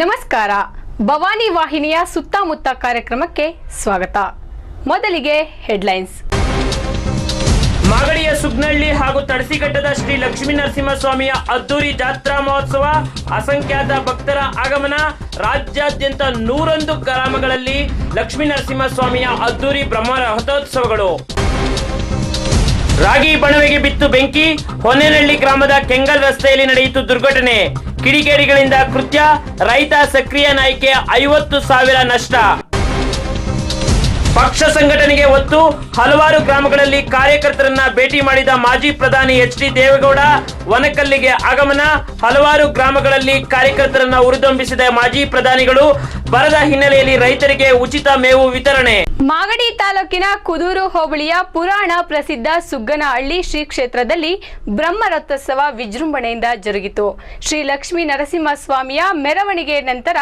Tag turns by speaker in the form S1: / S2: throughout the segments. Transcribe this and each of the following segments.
S1: ನಮಸ್ಕಾರ. ಭವಾನಿ ವಾಹಿನಿಯ ಸುತ್ತಮುತ್ತ ಕಾರ್ಯಕ್ರಮಕ್ಕೆ ಸ್ವಾಗತ. ಮೊದಲಿಗೆ ಹೆಡ್ಲೈನ್ಸ್.
S2: ಮಾಗಡಿಯ ಸುಗ್ನಹಳ್ಳಿ ಹಾಗೂ ತಡಸಿಘಟ್ಟದ ಶ್ರೀ ಲಕ್ಷ್ಮೀ ನರಸಿಂಹಸ್ವಾಮಿಯ ಅದ್ದೂರಿ ಜಾತ್ರಾ ಮಹೋತ್ಸವ, ಅಸಂಖ್ಯಾತ ಭಕ್ತರ ಆಗಮನ. ರಾಜ್ಯಾದ್ಯಂತ 101 ಗ್ರಾಮಗಳಲ್ಲಿ ಲಕ್ಷ್ಮೀ ನರಸಿಂಹಸ್ವಾಮಿಯ ಅದ್ದೂರಿ ಬ್ರಹ್ಮ ರಥೋತ್ಸವಗಳು. ರಾಗಿ ಬಣವೆಗೆ ಬಿತ್ತು ಬೆಂಕಿ. ಹೊನ್ನೇನಹಳ್ಳಿ ಗ್ರಾಮದ ಕೆಂಗಲ್ ರಸ್ತೆಯಲ್ಲಿ ನಡೆಯಿತು ದುರ್ಘಟನೆ. ಕಿಡಿಗೇಡಿಗಳಿಂದ ಕೃತ್ಯ. ರೈತ ಸಕ್ರಿಯ ನಾಯಕಿ 50,000 ನಷ್ಟ. ಪಕ್ಷ ಸಂಘಟನೆಗೆ ಒತ್ತು. ಹಲವಾರು ಗ್ರಾಮಗಳಲ್ಲಿ ಕಾರ್ಯಕರ್ತರನ್ನ ಭೇಟಿ ಮಾಡಿದ ಮಾಜಿ ಪ್ರಧಾನಿ ಎಚ್.ಡಿ. ದೇವೇಗೌಡ. ವನಕಲ್ಲಿಗೆ ಆಗಮನ. ಹಲವಾರು ಗ್ರಾಮಗಳಲ್ಲಿ ಕಾರ್ಯಕರ್ತರನ್ನ ಹುರಿದುಂಬಿಸಿದ ಮಾಜಿ ಪ್ರಧಾನಿಗಳು. ಬರದ ಹಿನ್ನೆಲೆಯಲ್ಲಿ ರೈತರಿಗೆ ಉಚಿತ ಮೇವು ವಿತರಣೆ.
S1: ಮಾಗಡಿ ತಾಲೂಕಿನ ಕುದೂರು ಹೋಬಳಿಯ ಪುರಾಣ ಪ್ರಸಿದ್ಧ ಸುಗ್ಗನಹಳ್ಳಿ ಶ್ರೀ ಕ್ಷೇತ್ರದಲ್ಲಿ ಬ್ರಹ್ಮ ರಥೋತ್ಸವ ವಿಜೃಂಭಣೆಯಿಂದ ಜರುಗಿತು. ಶ್ರೀ ಲಕ್ಷ್ಮೀ ನರಸಿಂಹಸ್ವಾಮಿಯ ಮೆರವಣಿಗೆ ನಂತರ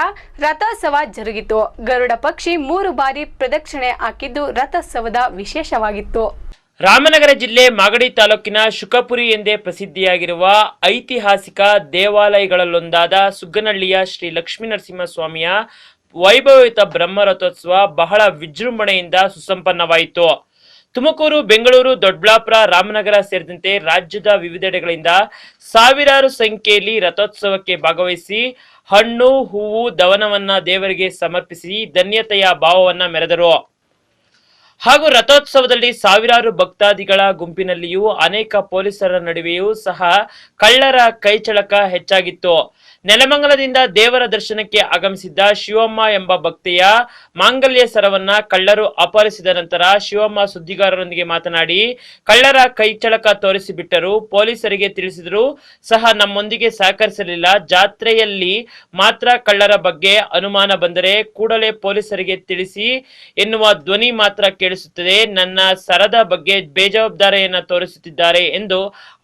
S1: ರಥೋತ್ಸವ ಜರುಗಿತು. ಗರುಡ ಪಕ್ಷಿ 3 ಬಾರಿ ಪ್ರದಕ್ಷಿಣೆ ಹಾಕಿದ್ದು ರಥೋತ್ಸವದ ವಿಶೇಷವಾಗಿತ್ತು.
S2: ರಾಮನಗರ ಜಿಲ್ಲೆ ಮಾಗಡಿ ತಾಲೂಕಿನ ಶುಕಪುರಿ ಎಂದೇ ಪ್ರಸಿದ್ಧಿಯಾಗಿರುವ ಐತಿಹಾಸಿಕ ದೇವಾಲಯಗಳಲ್ಲೊಂದಾದ ಸುಗ್ಗನಹಳ್ಳಿಯ ಶ್ರೀ ಲಕ್ಷ್ಮೀ ನರಸಿಂಹಸ್ವಾಮಿಯ ವೈಭವಯುತ ಬ್ರಹ್ಮ ರಥೋತ್ಸವ ಬಹಳ ವಿಜೃಂಭಣೆಯಿಂದ ಸುಸಂಪನ್ನವಾಯಿತು. ತುಮಕೂರು, ಬೆಂಗಳೂರು, ದೊಡ್ಡಬಳ್ಳಾಪುರ, ರಾಮನಗರ ಸೇರಿದಂತೆ ರಾಜ್ಯದ ವಿವಿಧೆಡೆಗಳಿಂದ ಸಾವಿರಾರು ಸಂಖ್ಯೆಯಲ್ಲಿ ರಥೋತ್ಸವಕ್ಕೆ ಭಾಗವಹಿಸಿ ಹಣ್ಣು, ಹೂವು, ದವನವನ್ನ ದೇವರಿಗೆ ಸಮರ್ಪಿಸಿ ಧನ್ಯತೆಯ ಭಾವವನ್ನ ಮೆರೆದರು. ಹಾಗೂ ರಥೋತ್ಸವದಲ್ಲಿ ಸಾವಿರಾರು ಭಕ್ತಾದಿಗಳ ಗುಂಪಿನಲ್ಲಿಯೂ ಅನೇಕ ಪೊಲೀಸರ ನಡುವೆಯೂ ಸಹ ಕಳ್ಳರ ಕೈಚಳಕ ಹೆಚ್ಚಾಗಿತ್ತು. ನೆಲಮಂಗಲದಿಂದ ದೇವರ ದರ್ಶನಕ್ಕೆ ಆಗಮಿಸಿದ್ದ ಶಿವಮ್ಮ ಎಂಬ ಭಕ್ತೆಯ ಮಾಂಗಲ್ಯ ಸರವನ್ನ ಕಳ್ಳರು ಅಪಹರಿಸಿದ ನಂತರ ಶಿವಮ್ಮ ಸುದ್ದಿಗಾರರೊಂದಿಗೆ ಮಾತನಾಡಿ ಕಳ್ಳರ ಕೈಚಳಕ ತೋರಿಸಿಬಿಟ್ಟರು. ಪೊಲೀಸರಿಗೆ ತಿಳಿಸಿದರೂ ಸಹ ನಮ್ಮೊಂದಿಗೆ ಸಹಕರಿಸಲಿಲ್ಲ. ಜಾತ್ರೆಯಲ್ಲಿ ಮಾತ್ರ ಕಳ್ಳರ ಬಗ್ಗೆ ಅನುಮಾನ ಬಂದರೆ ಕೂಡಲೇ ಪೊಲೀಸರಿಗೆ ತಿಳಿಸಿ ಎನ್ನುವ ಧ್ವನಿ ಮಾತ್ರ ಕೇಳಿಸುತ್ತದೆ. ನನ್ನ ಸರದ ಬಗ್ಗೆ ಬೇಜವಾಬ್ದಾರಿಯನ್ನ ತೋರಿಸುತ್ತಿದ್ದಾರೆ ಎಂದು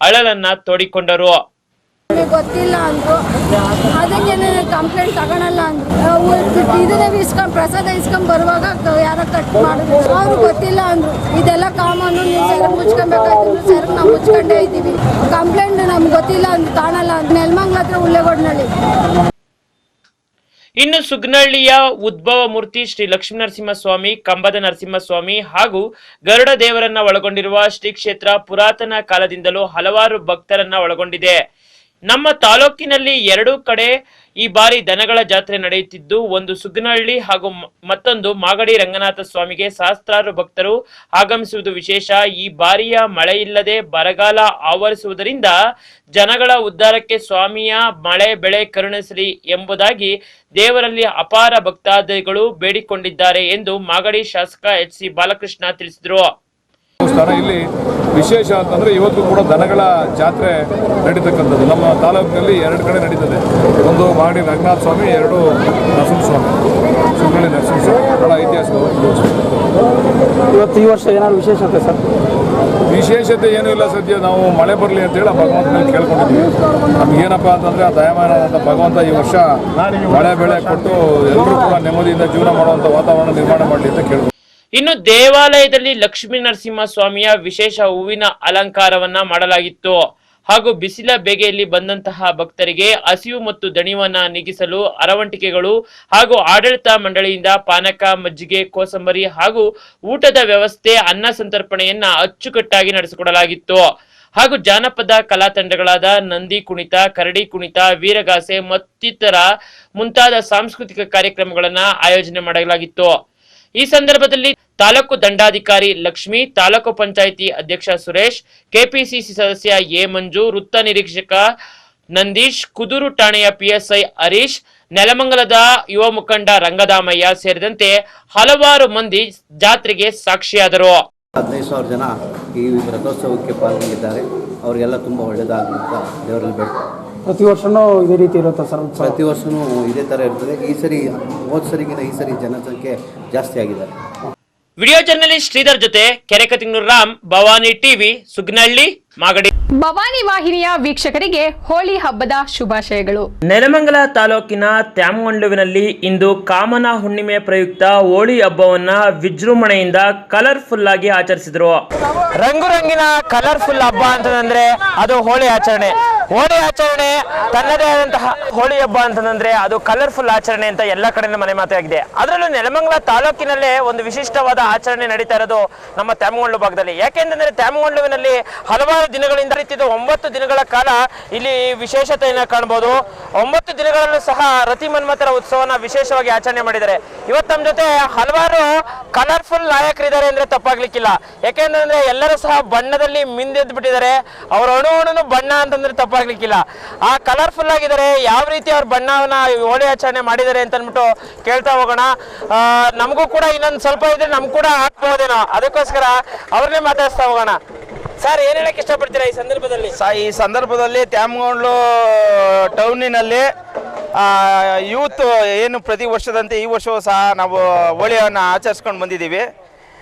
S2: ಅಳಲನ್ನ ತೋಡಿಕೊಂಡರು.
S3: ಗೊತ್ತಿಲ್ಲ ಅಂದ್ರು, ಅದಕ್ಕೆ ಕಂಪ್ಲೇಂಟ್ ತಗೊಳಲ್ಲ ಅಂದ್ರು. ಇದನ್ನೇ ಪ್ರಸಾದ ಇಸ್ಕೊಂಡ್ ಬರುವಾಗ ಯಾರೋ ಕಟ್ ಮಾಡಿದ್ರು. ಅವ್ರು ಗೊತ್ತಿಲ್ಲ ಅಂದ್ರು. ಇದೆಲ್ಲ ಕಾಮನ್ನು, ನೀವು ಸೆರಗ್ ಮುಚ್ಕೊಬೇಕಾಯ್ತು. ಸೆರಗ್ ನಾವು ಮುಚ್ಕೊಂಡೇ ಇದ್ದೀವಿ. ಕಂಪ್ಲೇಂಟ್ ನಮ್ಗೆ ಗೊತ್ತಿಲ್ಲ ಅಂದ್ರು, ಕಾಣಲ್ಲ ಅಂತ. ನೆಲಮಂಗಲ ಹತ್ರ ಉಳ್ಳೆಗೋಡ್ನಳ್ಳಿ.
S2: ಇನ್ನು ಸುಗ್ನಹಳ್ಳಿಯ ಉದ್ಭವ ಮೂರ್ತಿ ಶ್ರೀ ಲಕ್ಷ್ಮೀ ನರಸಿಂಹಸ್ವಾಮಿ, ಕಂಬದ ನರಸಿಂಹಸ್ವಾಮಿ ಹಾಗೂ ಗರುಡ ದೇವರನ್ನ ಒಳಗೊಂಡಿರುವ ಶ್ರೀ ಕ್ಷೇತ್ರ ಪುರಾತನ ಕಾಲದಿಂದಲೂ ಹಲವಾರು ಭಕ್ತರನ್ನ ಒಳಗೊಂಡಿದೆ. ನಮ್ಮ ತಾಲೂಕಿನಲ್ಲಿ 2 ಕಡೆ ಈ ಬಾರಿ ದನಗಳ ಜಾತ್ರೆ ನಡೆಯುತ್ತಿದ್ದು, ಒಂದು ಸುಗ್ನಹಳ್ಳಿ ಹಾಗೂ ಮತ್ತೊಂದು ಮಾಗಡಿ ರಂಗನಾಥ ಸ್ವಾಮಿಗೆ ಸಹಸ್ರಾರು ಭಕ್ತರು ಆಗಮಿಸುವುದು ವಿಶೇಷ. ಈ ಬಾರಿಯ ಮಳೆಯಿಲ್ಲದೆ ಬರಗಾಲ ಆವರಿಸುವುದರಿಂದ ಜನಗಳ ಉದ್ಧಾರಕ್ಕೆ ಸ್ವಾಮಿಯ ಮಳೆ ಬೆಳೆ ಕರುಣಿಸಲಿ ಎಂಬುದಾಗಿ ದೇವರಲ್ಲಿ ಅಪಾರ ಭಕ್ತಾದಿಗಳು ಬೇಡಿಕೊಂಡಿದ್ದಾರೆ ಎಂದು ಮಾಗಡಿ ಶಾಸಕ ಎಚ್.ಸಿ. ಬಾಲಕೃಷ್ಣ ತಿಳಿಸಿದರು.
S4: ಇಲ್ಲಿ ವಿಶೇಷ ಅಂತಂದರೆ ಇವತ್ತು ಕೂಡ ದನಗಳ ಜಾತ್ರೆ ನಡೀತಕ್ಕಂಥದ್ದು ನಮ್ಮ ತಾಲೂಕಿನಲ್ಲಿ 2 ಕಡೆ ನಡೀತದೆ. ಒಂದು ಮಾಗಡಿ ರಂಗನಾಥ ಸ್ವಾಮಿ, 2 ನರಸಿಂಹಸ್ವಾಮಿ, ಸುಗ್ನಹಳ್ಳಿ ನರಸಿಂಹಸ್ವಾಮಿ. ಬಹಳ ಐತಿಹಾಸಿಕ.
S5: ಇವತ್ತು ಈ ವರ್ಷ ಏನಾದ್ರು ವಿಶೇಷತೆ ಸರ್?
S4: ವಿಶೇಷತೆ ಏನೂ ಇಲ್ಲ. ಸದ್ಯ ನಾವು ಮಳೆ ಬರಲಿ ಅಂತೇಳಿ ಭಗವಂತನಲ್ಲಿ ಕೇಳ್ಕೊಂಡಿದ್ದೀವಿ. ನಮಗೇನಪ್ಪ ಅಂತಂದರೆ ಆ ದಯಮಾನವಾದಂಥ ಭಗವಂತ ಈ ವರ್ಷ ಮಳೆ ಬೆಳೆ ಕೊಟ್ಟು ಎಲ್ಲರೂ ಕೂಡ ನೆಮ್ಮದಿಯಿಂದ ಜೀವನ ಮಾಡುವಂಥ ವಾತಾವರಣ ನಿರ್ಮಾಣ ಮಾಡಲಿ ಅಂತ ಕೇಳ್ಬೋದು.
S2: ಇನ್ನು ದೇವಾಲಯದಲ್ಲಿ ಲಕ್ಷ್ಮೀ ನರಸಿಂಹಸ್ವಾಮಿಯ ವಿಶೇಷ ಹೂವಿನ ಅಲಂಕಾರವನ್ನ ಮಾಡಲಾಗಿತ್ತು. ಹಾಗೂ ಬಿಸಿಲ ಬೇಗೆಯಲ್ಲಿ ಬಂದಂತಹ ಭಕ್ತರಿಗೆ ಹಸಿವು ಮತ್ತು ದಣಿವನ್ನ ನೀಗಿಸಲು ಅರವಂಟಿಕೆಗಳು ಹಾಗೂ ಆಡಳಿತ ಮಂಡಳಿಯಿಂದ ಪಾನಕ, ಮಜ್ಜಿಗೆ, ಕೋಸಂಬರಿ ಹಾಗೂ ಊಟದ ವ್ಯವಸ್ಥೆ, ಅನ್ನ ಸಂತರ್ಪಣೆಯನ್ನ ಅಚ್ಚುಕಟ್ಟಾಗಿ ನಡೆಸಿಕೊಡಲಾಗಿತ್ತು. ಹಾಗೂ ಜಾನಪದ ಕಲಾ ತಂಡಗಳಾದ ನಂದಿ ಕುಣಿತ, ಕರಡಿ ಕುಣಿತ, ವೀರಗಾಸೆ ಮತ್ತಿತರ ಮುಂತಾದ ಸಾಂಸ್ಕೃತಿಕ ಕಾರ್ಯಕ್ರಮಗಳನ್ನ ಆಯೋಜನೆ ಮಾಡಲಾಗಿತ್ತು. ಈ ಸಂದರ್ಭದಲ್ಲಿ ತಾಲೂಕು ದಂಡಾಧಿಕಾರಿ ಲಕ್ಷ್ಮಿ, ತಾಲೂಕು ಪಂಚಾಯಿತಿ ಅಧ್ಯಕ್ಷ ಸುರೇಶ್, ಕೆಪಿಸಿಸಿ ಸದಸ್ಯ ಎ ಮಂಜು, ವೃತ್ತ ನಿರೀಕ್ಷಕ ನಂದೀಶ್, ಕುದೂರು ಠಾಣೆಯ ಪಿಎಸ್ಐ ಹರೀಶ್, ನೆಲಮಂಗಲದ ಯುವ ಮುಖಂಡ ರಂಗದಾಮಯ್ಯ ಸೇರಿದಂತೆ ಹಲವಾರು ಮಂದಿ ಜಾತ್ರೆಗೆ ಸಾಕ್ಷಿಯಾದರು.
S6: 15,000 ಜನ ಈ ರಥೋತ್ಸವಕ್ಕೆ ಪಾಲ್ಗೊಂಡಿದ್ದಾರೆ. ಅವರಿಗೆಲ್ಲ ತುಂಬ ಒಳ್ಳೆಯದಾಗಲಿ ಅಂತ ದೇವರಲ್ಲಿ ಬೇಡ.
S5: ಪ್ರತಿ ವರ್ಷನೂ ಇದೇ ರೀತಿ ಇರುತ್ತೆ ಸರ್?
S6: ಪ್ರತಿ ವರ್ಷವೂ ಇದೇ ಥರ ಇರ್ತದೆ. ಈ ಸರಿ ಹೋದ ಸರಿಗಿಂತ ಈ ಸರಿ ಜನಸಂಖ್ಯೆ ಜಾಸ್ತಿ ಆಗಿದೆ.
S2: ವಿಡಿಯೋ ಜರ್ನಲಿಸ್ಟ್ ಶ್ರೀಧರ್ ಜೊತೆ ಕೆರೆಕತಿಂಗ್ನೂರು ರಾಮ್, ಭವಾನಿ ಟಿವಿ, ಸುಗ್ನಹಳ್ಳಿ. ಮಾಗಡಿ.
S1: ಭವಾನಿ ವಾಹಿನಿಯ ವೀಕ್ಷಕರಿಗೆ ಹೋಳಿ ಹಬ್ಬದ ಶುಭಾಶಯಗಳು.
S2: ನೆಲಮಂಗಲ ತಾಲೂಕಿನ ತ್ಯಾಮಗೊಂಡ್ಲುವಿನಲ್ಲಿ ಇಂದು ಕಾಮನ ಹುಣ್ಣಿಮೆ ಪ್ರಯುಕ್ತ ಹೋಳಿ ಹಬ್ಬವನ್ನ ವಿಜೃಂಭಣೆಯಿಂದ ಕಲರ್ಫುಲ್ ಆಗಿ ಆಚರಿಸಿದ್ರು. ರಂಗು ರಂಗಿನ ಕಲರ್ಫುಲ್ ಹಬ್ಬ ಅಂತಂದ್ರೆ ಅದು ಹೋಳಿ ಆಚರಣೆ. ಹೋಳಿ ಆಚರಣೆ ತನ್ನದೇ ಆದಂತಹ ಹೋಳಿ ಹಬ್ಬ ಅಂತಂದ್ರೆ ಅದು ಕಲರ್ಫುಲ್ ಆಚರಣೆ ಅಂತ ಎಲ್ಲ ಕಡೆಯಿಂದ ಮನೆ ಮಾತಾಗಿದೆ. ಅದರಲ್ಲೂ ನೆಲಮಂಗಲ ತಾಲೂಕಿನಲ್ಲೇ ಒಂದು ವಿಶಿಷ್ಟವಾದ ಆಚರಣೆ ನಡೀತಾ ಇರೋದು ನಮ್ಮ ತ್ಯಾಮಗೊಂಡ್ಲು ಭಾಗದಲ್ಲಿ. ಯಾಕೆಂತಂದ್ರೆ ತ್ಯಾಮಗೊಂಡ್ಲುವಿನಲ್ಲಿ ಹಲವಾರು ದಿನಗಳಿಂದ ರೀತಿಯ 9 ದಿನಗಳ ಕಾಲ ಇಲ್ಲಿ ವಿಶೇಷತೆಯನ್ನು ಕಾಣಬಹುದು. 9 ದಿನಗಳಲ್ಲೂ ಸಹ ರತಿ ಮನ್ಮಥರ ಉತ್ಸವನ ವಿಶೇಷವಾಗಿ ಆಚರಣೆ ಮಾಡಿದ್ದಾರೆ. ಇವತ್ತು ನಮ್ಮ ಜೊತೆ ಹಲವಾರು ಕಲರ್ಫುಲ್ ನಾಯಕರಿದ್ದಾರೆ ಅಂದ್ರೆ ತಪ್ಪಾಗ್ಲಿಕ್ಕಿಲ್ಲ. ಯಾಕೆಂದ್ರೆ ಎಲ್ಲರೂ ಸಹ ಬಣ್ಣದಲ್ಲಿ ಮಿಂದೆದ್ದು ಬಿಟ್ಟಿದ್ದಾರೆ. ಅವರ ಅಣು ಬಣ್ಣ ಅಂತಂದ್ರೆ ತಪ್ಪಾಗ್ಲಿಕ್ಕಿಲ್ಲ. ಆ ಕಲರ್ಫುಲ್ ಆಗಿದ್ದಾರೆ. ಯಾವ ರೀತಿ ಅವ್ರ ಬಣ್ಣವನ್ನ ಹೋಳಿ ಆಚರಣೆ ಮಾಡಿದ್ದಾರೆ ಅಂತ ಅಂದ್ಬಿಟ್ಟು ಕೇಳ್ತಾ ಹೋಗೋಣ. ನಮಗೂ ಕೂಡ ಇನ್ನೊಂದು ಸ್ವಲ್ಪ ಇದ್ರೆ ನಮ್ಗೆ ಕೂಡ ಹಾಕ್ಬಹುದೇನೋ, ಅದಕ್ಕೋಸ್ಕರ ಅವ್ರನ್ನೇ ಮಾತಾಡಿಸ್ತಾ ಹೋಗೋಣ. ಸರ್, ಏನ್ ಹೇಳಕ್ ಇಷ್ಟಪಡ್ತೀರಾ ಈ ಸಂದರ್ಭದಲ್ಲಿ?
S5: ಈ ಸಂದರ್ಭದಲ್ಲಿ ತ್ಯಾಮಗೊಂಡ್ಲು ಟೌನಿನಲ್ಲಿ ಯೂತ್ ಏನು ಪ್ರತಿ ವರ್ಷದಂತೆ ಈ ವರ್ಷವೂ ಸಹ ನಾವು ಹೋಳಿಯನ್ನು ಆಚರಿಸ್ಕೊಂಡು ಬಂದಿದ್ದೀವಿ.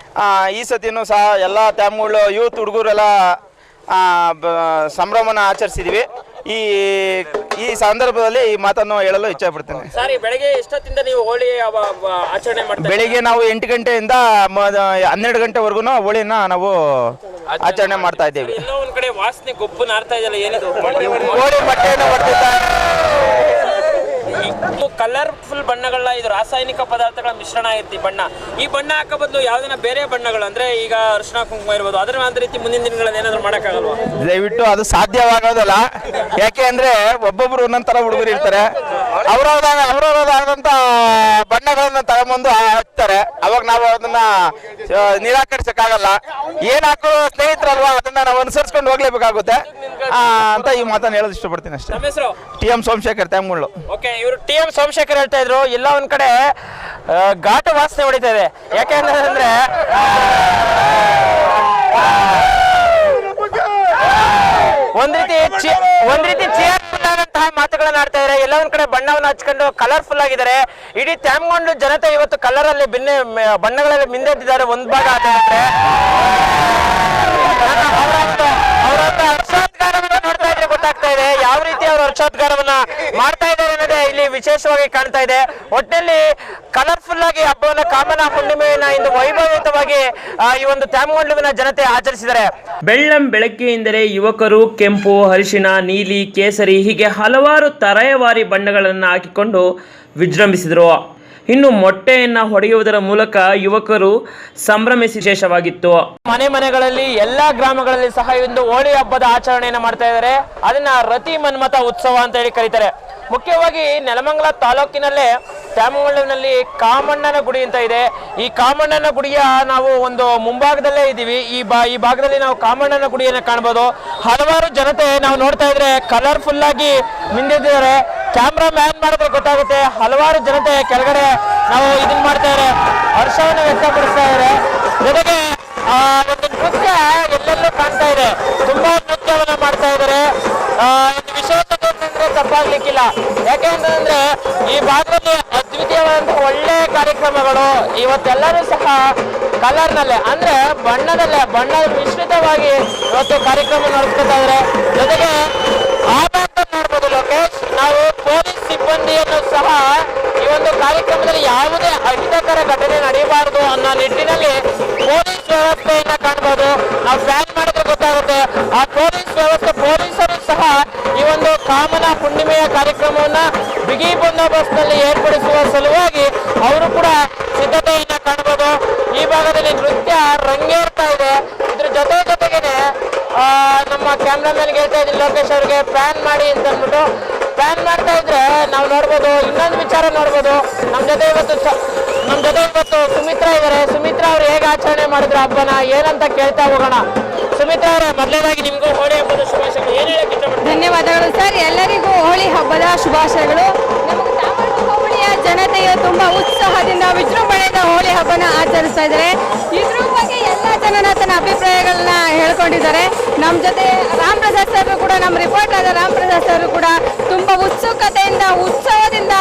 S5: ಈ ಸತಿನೂ ಸಹ ಎಲ್ಲ ತ್ಯಾಮಗೊಂಡ್ಲು ಯೂತ್ ಹುಡುಗರೆಲ್ಲ ಸಂಭ್ರಮನ ಆಚರಿಸಿದ್ದೀವಿ. ಈ ಸಂದರ್ಭದಲ್ಲಿ ಈ ಮಾತನ್ನು ಹೇಳಲು ಇಚ್ಛೆಪಡ್ತೇನೆ.
S2: ಸರ್, ಬೆಳಗ್ಗೆ ಎಷ್ಟೊತ್ತಿಂದ ನೀವು ಹೋಳಿ ಆಚರಣೆ ಮಾಡ್ತೀರಾ?
S5: ಬೆಳಿಗ್ಗೆ ನಾವು 8 ಗಂಟೆಯಿಂದ 12 ಗಂಟೆವರೆಗೂ ಹೋಳಿನ ನಾವು ಆಚರಣೆ ಮಾಡ್ತಾ ಇದ್ದೇವೆ.
S2: ಎಲ್ಲೋ ಒಂದ್ ಕಡೆ ವಾಸನೆ ಗೊಬ್ಬು ನಾರ್ತಾ ಇದೆಯಲ್ಲ, ಏನಿದು?
S5: ಹೋಳಿ ಬಟ್ಟೆಯನ್ನು ಹೊಡೆದಿದ್ದಾರೆ.
S2: ಕಲರ್ಫುಲ್ ಬಣ್ಣಗಳ ಇದು ರಾಸಾಯನಿಕ ಪದಾರ್ಥಗಳ ಮಿಶ್ರಣ ಇರ್ತಿ ಬಣ್ಣ. ಈ ಬಣ್ಣ ಹಾಕೋ ಬದಲು ಯಾವ್ದನ್ನ ಬೇರೆ ಬಣ್ಣಗಳು ಅಂದ್ರೆ ಈಗ ಅರಿಶಿನ ಕುಂಕುಮ ಇರ್ಬೋದು, ಅದ್ರ ಒಂದು ರೀತಿ ಮುಂದಿನ ದಿನಗಳಲ್ಲಿ ಏನಾದ್ರು ಮಾಡಕ್ಕಾಗಲ್ವಾ?
S5: ದಯವಿಟ್ಟು ಅದು ಸಾಧ್ಯವಾಗೋದಲ್ಲ. ಯಾಕೆ ಅಂದ್ರೆ ಒಬ್ಬೊಬ್ರು ಒಂದೊಂದರ ಹುಡುಗರು ಇರ್ತಾರೆ. ಅವರವರಾದಂತ ಬಣ್ಣಗಳನ್ನ ತಗೊಂಬಂದು ಹಚ್ತಾರೆ. ಅವಾಗ ನಾವು ಅದನ್ನ ನಿರಾಕರಿಸಕ್ಕಾಗಲ್ಲ. ಏನ್ ಹಾಕೋ ಸ್ನೇಹಿತರಲ್ವಾ, ಅದನ್ನ ನಾವು ಅನುಸರಿಸ್ಕೊಂಡು ಹೋಗ್ಲೇಬೇಕಾಗುತ್ತೆ ಅಂತ ಈ ಮಾತನ್ನ ಹೇಳೋದು ಇಷ್ಟಪಡ್ತೀನಿ ಅಷ್ಟೇ.
S2: ನಮ್ಮ ಹೆಸರು
S5: TM ಸೋಮಶೇಖರ್, ತ್ಯಾಮಗೊಂಡ್ಲು.
S2: ಓಕೆ, ಇವರು TM ಸೋಮಶೇಖರ್ ಹೇಳ್ತಾ ಇದ್ರು. ಎಲ್ಲ ಒಂದ್ ಕಡೆ ಘಾಟು ವಾಸನೆ ಹೊಡಿತಾ ಇದೆ. ಯಾಕೆಂದ್ರೆ ಒಂದ್ ರೀತಿ ಚೇರ್ಫುಲ್ ಆದಂತಹ ಮಾತುಗಳನ್ನ ಆಡ್ತಾ ಇದ್ದಾರೆ. ಎಲ್ಲ ಒಂದ್ ಕಡೆ ಬಣ್ಣವನ್ನು ಹಚ್ಕೊಂಡು ಕಲರ್ಫುಲ್ ಆಗಿದ್ದಾರೆ. ಇಡೀ ತ್ಯಾಮಗೊಂಡ್ಲು ಜನತೆ ಇವತ್ತು ಕಲರ್ ಅಲ್ಲಿ ಬಣ್ಣಗಳಲ್ಲಿ ಮಿಂದೆದ್ದಿದ್ದಾರೆ. ಒಂದ್ ಭಾಗ ಆಟ ಹರ್ಷೋದ್ಗಾರವನ್ನ ನೋಡ್ತಾ ಇದ್ರೆ ಗೊತ್ತಾಗ್ತಾ ಇದೆ ಯಾವ ರೀತಿ ಅವರು ಹರ್ಷೋದ್ಗಾರವನ್ನ ಮಾಡ್ತಾ ಇದ್ದಾರೆ ಅನ್ನೋದೇ ಇಲ್ಲಿ ವಿಶೇಷವಾಗಿ ಕಾಣ್ತಾ ಇದೆ. ಒಟ್ಟಿನಲ್ಲಿ ಕಲರ್ಫುಲ್ ಆಗಿ ಹಬ್ಬವನ್ನ ಕಾಮನ ಹುಣ್ಣಿಮೆಯನ್ನ ಇಂದು ವೈಭವಯುತವಾಗಿ ಈ ಒಂದು ತ್ಯಾಮಗೊಂಡ್ಲುವಿನ ಜನತೆ ಆಚರಿಸಿದ್ದಾರೆ. ಬೆಳ್ಳಂ ಬೆಳಗ್ಗೆಯಿಂದಲೇ ಯುವಕರು ಕೆಂಪು, ಅರಿಶಿಣ, ನೀಲಿ, ಕೇಸರಿ ಹೀಗೆ ಹಲವಾರು ತರಹೇವಾರಿ ಬಣ್ಣಗಳನ್ನು ಹಾಕಿಕೊಂಡು ವಿಜೃಂಭಿಸಿದರು. ಇನ್ನು ಮೊಟ್ಟೆಯನ್ನ ಹೊಡೆಯುವುದರ ಮೂಲಕ ಯುವಕರು ಸಂಭ್ರಮಿಸಿ ವಿಶೇಷವಾಗಿತ್ತು. ಮನೆಗಳಲ್ಲಿ ಎಲ್ಲಾ ಗ್ರಾಮಗಳಲ್ಲಿ ಸಹ ಒಂದು ಹೋಳಿ ಹಬ್ಬದ ಆಚರಣೆಯನ್ನು ಮಾಡ್ತಾ ಇದ್ದಾರೆ. ಅದನ್ನ ರತಿ ಮನ್ಮಥ ಉತ್ಸವ ಅಂತ ಹೇಳಿ ಕರೀತಾರೆ. ಮುಖ್ಯವಾಗಿ ನೆಲಮಂಗಲ ತಾಲೂಕಿನಲ್ಲೇ ತ್ಯಾಮಗೊಂಡ್ಲುವಿನಲ್ಲಿ ಕಾಮಣ್ಣನ ಗುಡಿ ಅಂತ ಇದೆ. ಈ ಕಾಮಣ್ಣನ ಗುಡಿಯ ನಾವು ಒಂದು ಮುಂಭಾಗದಲ್ಲೇ ಇದ್ದೀವಿ. ಈ ಭಾಗದಲ್ಲಿ ನಾವು ಕಾಮಣ್ಣನ ಗುಡಿಯನ್ನು ಕಾಣಬಹುದು. ಹಲವಾರು ಜನತೆ ನಾವು ನೋಡ್ತಾ ಇದ್ರೆ ಕಲರ್ಫುಲ್ ಆಗಿ ಮಿಂದಿದ್ದಾರೆ. ಕ್ಯಾಮ್ರಾ ಮ್ಯಾನ್ ಮಾಡಿದ್ರೆ ಗೊತ್ತಾಗುತ್ತೆ. ಹಲವಾರು ಜನತೆ ಕೆಳಗಡೆ ನಾವು ಇದನ್ನ ಮಾಡ್ತಾ ಇದ್ದಾರೆ, ಹರ್ಷವನ್ನು ವ್ಯಕ್ತಪಡಿಸ್ತಾ ಇದ್ದಾರೆ. ಜೊತೆಗೆ ಒಂದು ನೃತ್ಯ ಎಲ್ಲೆಲ್ಲೂ ಕಾಣ್ತಾ ಇದೆ. ತುಂಬಾ ನೃತ್ಯವನ್ನ ಮಾಡ್ತಾ ಇದ್ದಾರೆ. ವಿಶೇಷತೆ ಅಂತಂದ್ರೆ ತಪ್ಪಾಗ್ಲಿಕ್ಕಿಲ್ಲ. ಯಾಕೆ ಅಂತಂದ್ರೆ ಈ ಭಾಗದಲ್ಲಿ ಅದ್ವಿತೀಯವಾದಂತಹ ಒಳ್ಳೆ ಕಾರ್ಯಕ್ರಮಗಳು ಇವತ್ತೆಲ್ಲರೂ ಸಹ ಕಲರ್ನಲ್ಲೇ ಅಂದ್ರೆ ಬಣ್ಣ ಮಿಶ್ರಿತವಾಗಿ ಇವತ್ತು ಕಾರ್ಯಕ್ರಮ ನಡೆಸ್ಕೊತಾ ಇದ್ದಾರೆ. ಜೊತೆಗೆ ಆ ಭಾಗದಲ್ಲಿ ನೋಡ್ಬೋದು ಲೋಕೇಶ್, ನಾವು ಪೊಲೀಸ್ ಸಿಬ್ಬಂದಿಯನ್ನು ಸಹ ಈ ಒಂದು ಕಾರ್ಯಕ್ರಮದಲ್ಲಿ ಯಾವುದೇ ಅಹಿತಕರ ಘಟನೆ ನಡೆಯಬಾರದು ಅನ್ನೋ ನಿಟ್ಟಿನಲ್ಲಿ ಪೊಲೀಸ್ ವ್ಯವಸ್ಥೆಯನ್ನ ಕಾಣಬಹುದು. ನಾವು ಪ್ಲಾನ್ ಮಾಡಿದ್ರೆ ಗೊತ್ತಾಗುತ್ತೆ. ಆ ಪೊಲೀಸ್ ವ್ಯವಸ್ಥೆ, ಪೊಲೀಸರು ಸಹ ಈ ಒಂದು ಕಾಮನ ಹುಣ್ಣಿಮೆಯ ಕಾರ್ಯಕ್ರಮವನ್ನ ಬಿಗಿ ಬಂದೋಬಸ್ತ್ನಲ್ಲಿ ಏರ್ಪಡಿಸುವ ಸಲುವಾಗಿ ಅವರು ಕೂಡ ಸಿದ್ಧತೆಯನ್ನ ಕಾಣಬಹುದು. ಈ ಭಾಗದಲ್ಲಿ ನೃತ್ಯ ರಂಗೇರ್ತಾ ಇದೆ. ಇದ್ರ ಜೊತೆಗೇನೆ ನಮ್ಮ ಕ್ಯಾಮ್ರಾಮನ್ಗೆ ಹೇಳ್ತಾ ಇದ್ದೀನಿ ಲೋಕೇಶ್ ಅವ್ರಿಗೆ ಪ್ಲಾನ್ ಮಾಡಿ ಅಂತ ಅಂದ್ಬಿಟ್ಟು ಪ್ಲಾನ್ ಮಾಡ್ತಾ ಇದ್ರೆ ನಾವು ನೋಡ್ಬೋದು. ಇನ್ನೊಂದು ವಿಚಾರ ನೋಡ್ಬೋದು, ನಮ್ಮ ಜೊತೆ ಇವತ್ತು ಸುಮಿತ್ರಾ ಇದ್ದಾರೆ. ಸುಮಿತ್ರಾ ಅವ್ರು ಹೇಗೆ ಆಚರಣೆ ಮಾಡಿದ್ರು ಹಬ್ಬನ ಏನಂತ ಕೇಳ್ತಾ ಹೋಗೋಣ. ಸುಮಿತ್ರಾ ಅವರೇ, ಮೊದಲನೇದಾಗಿ ನಿಮಗೂ ಹೋಳಿ ಹಬ್ಬದ ಶುಭಾಶಯಗಳು. ಏನ್ ಹೇಳಕ್ ಇಷ್ಟಪಡ್ತೀರಾ?
S1: ಧನ್ಯವಾದಗಳು ಸರ್, ಎಲ್ಲರಿಗೂ ಹೋಳಿ ಹಬ್ಬದ ಶುಭಾಶಯಗಳು. ನಮಗೆ ತ್ಯಾಮಗೊಂಡ್ಲು ಹೋಬಳಿಯ ಜನತೆಯು ತುಂಬಾ ಉತ್ಸಾಹದಿಂದ ವಿಜೃಂಭಣೆಯಿಂದ ಹೋಳಿ ಹಬ್ಬನ ಆಚರಿಸ್ತಾ ಇದ್ದಾರೆ. ಇದ್ರ ಬಗ್ಗೆ ಎಲ್ಲ ಜನನ ತನ್ನ ಅಭಿಪ್ರಾಯಗಳನ್ನ ಹೇಳ್ಕೊಂಡಿದ್ದಾರೆ. ನಮ್ಮ ಜೊತೆ ರಾಮ್ ಪ್ರಸಾದ್ ಸರ್ ಕೂಡ, ನಮ್ಮ ರಿಪೋರ್ಟರ್ ಆದ ರಾಮ್ ಪ್ರಸಾದ್ ಸರ್ ಕೂಡ ತುಂಬಾ ಉತ್ಸುಕತೆಯಿಂದ, ಉತ್ಸವದಿಂದ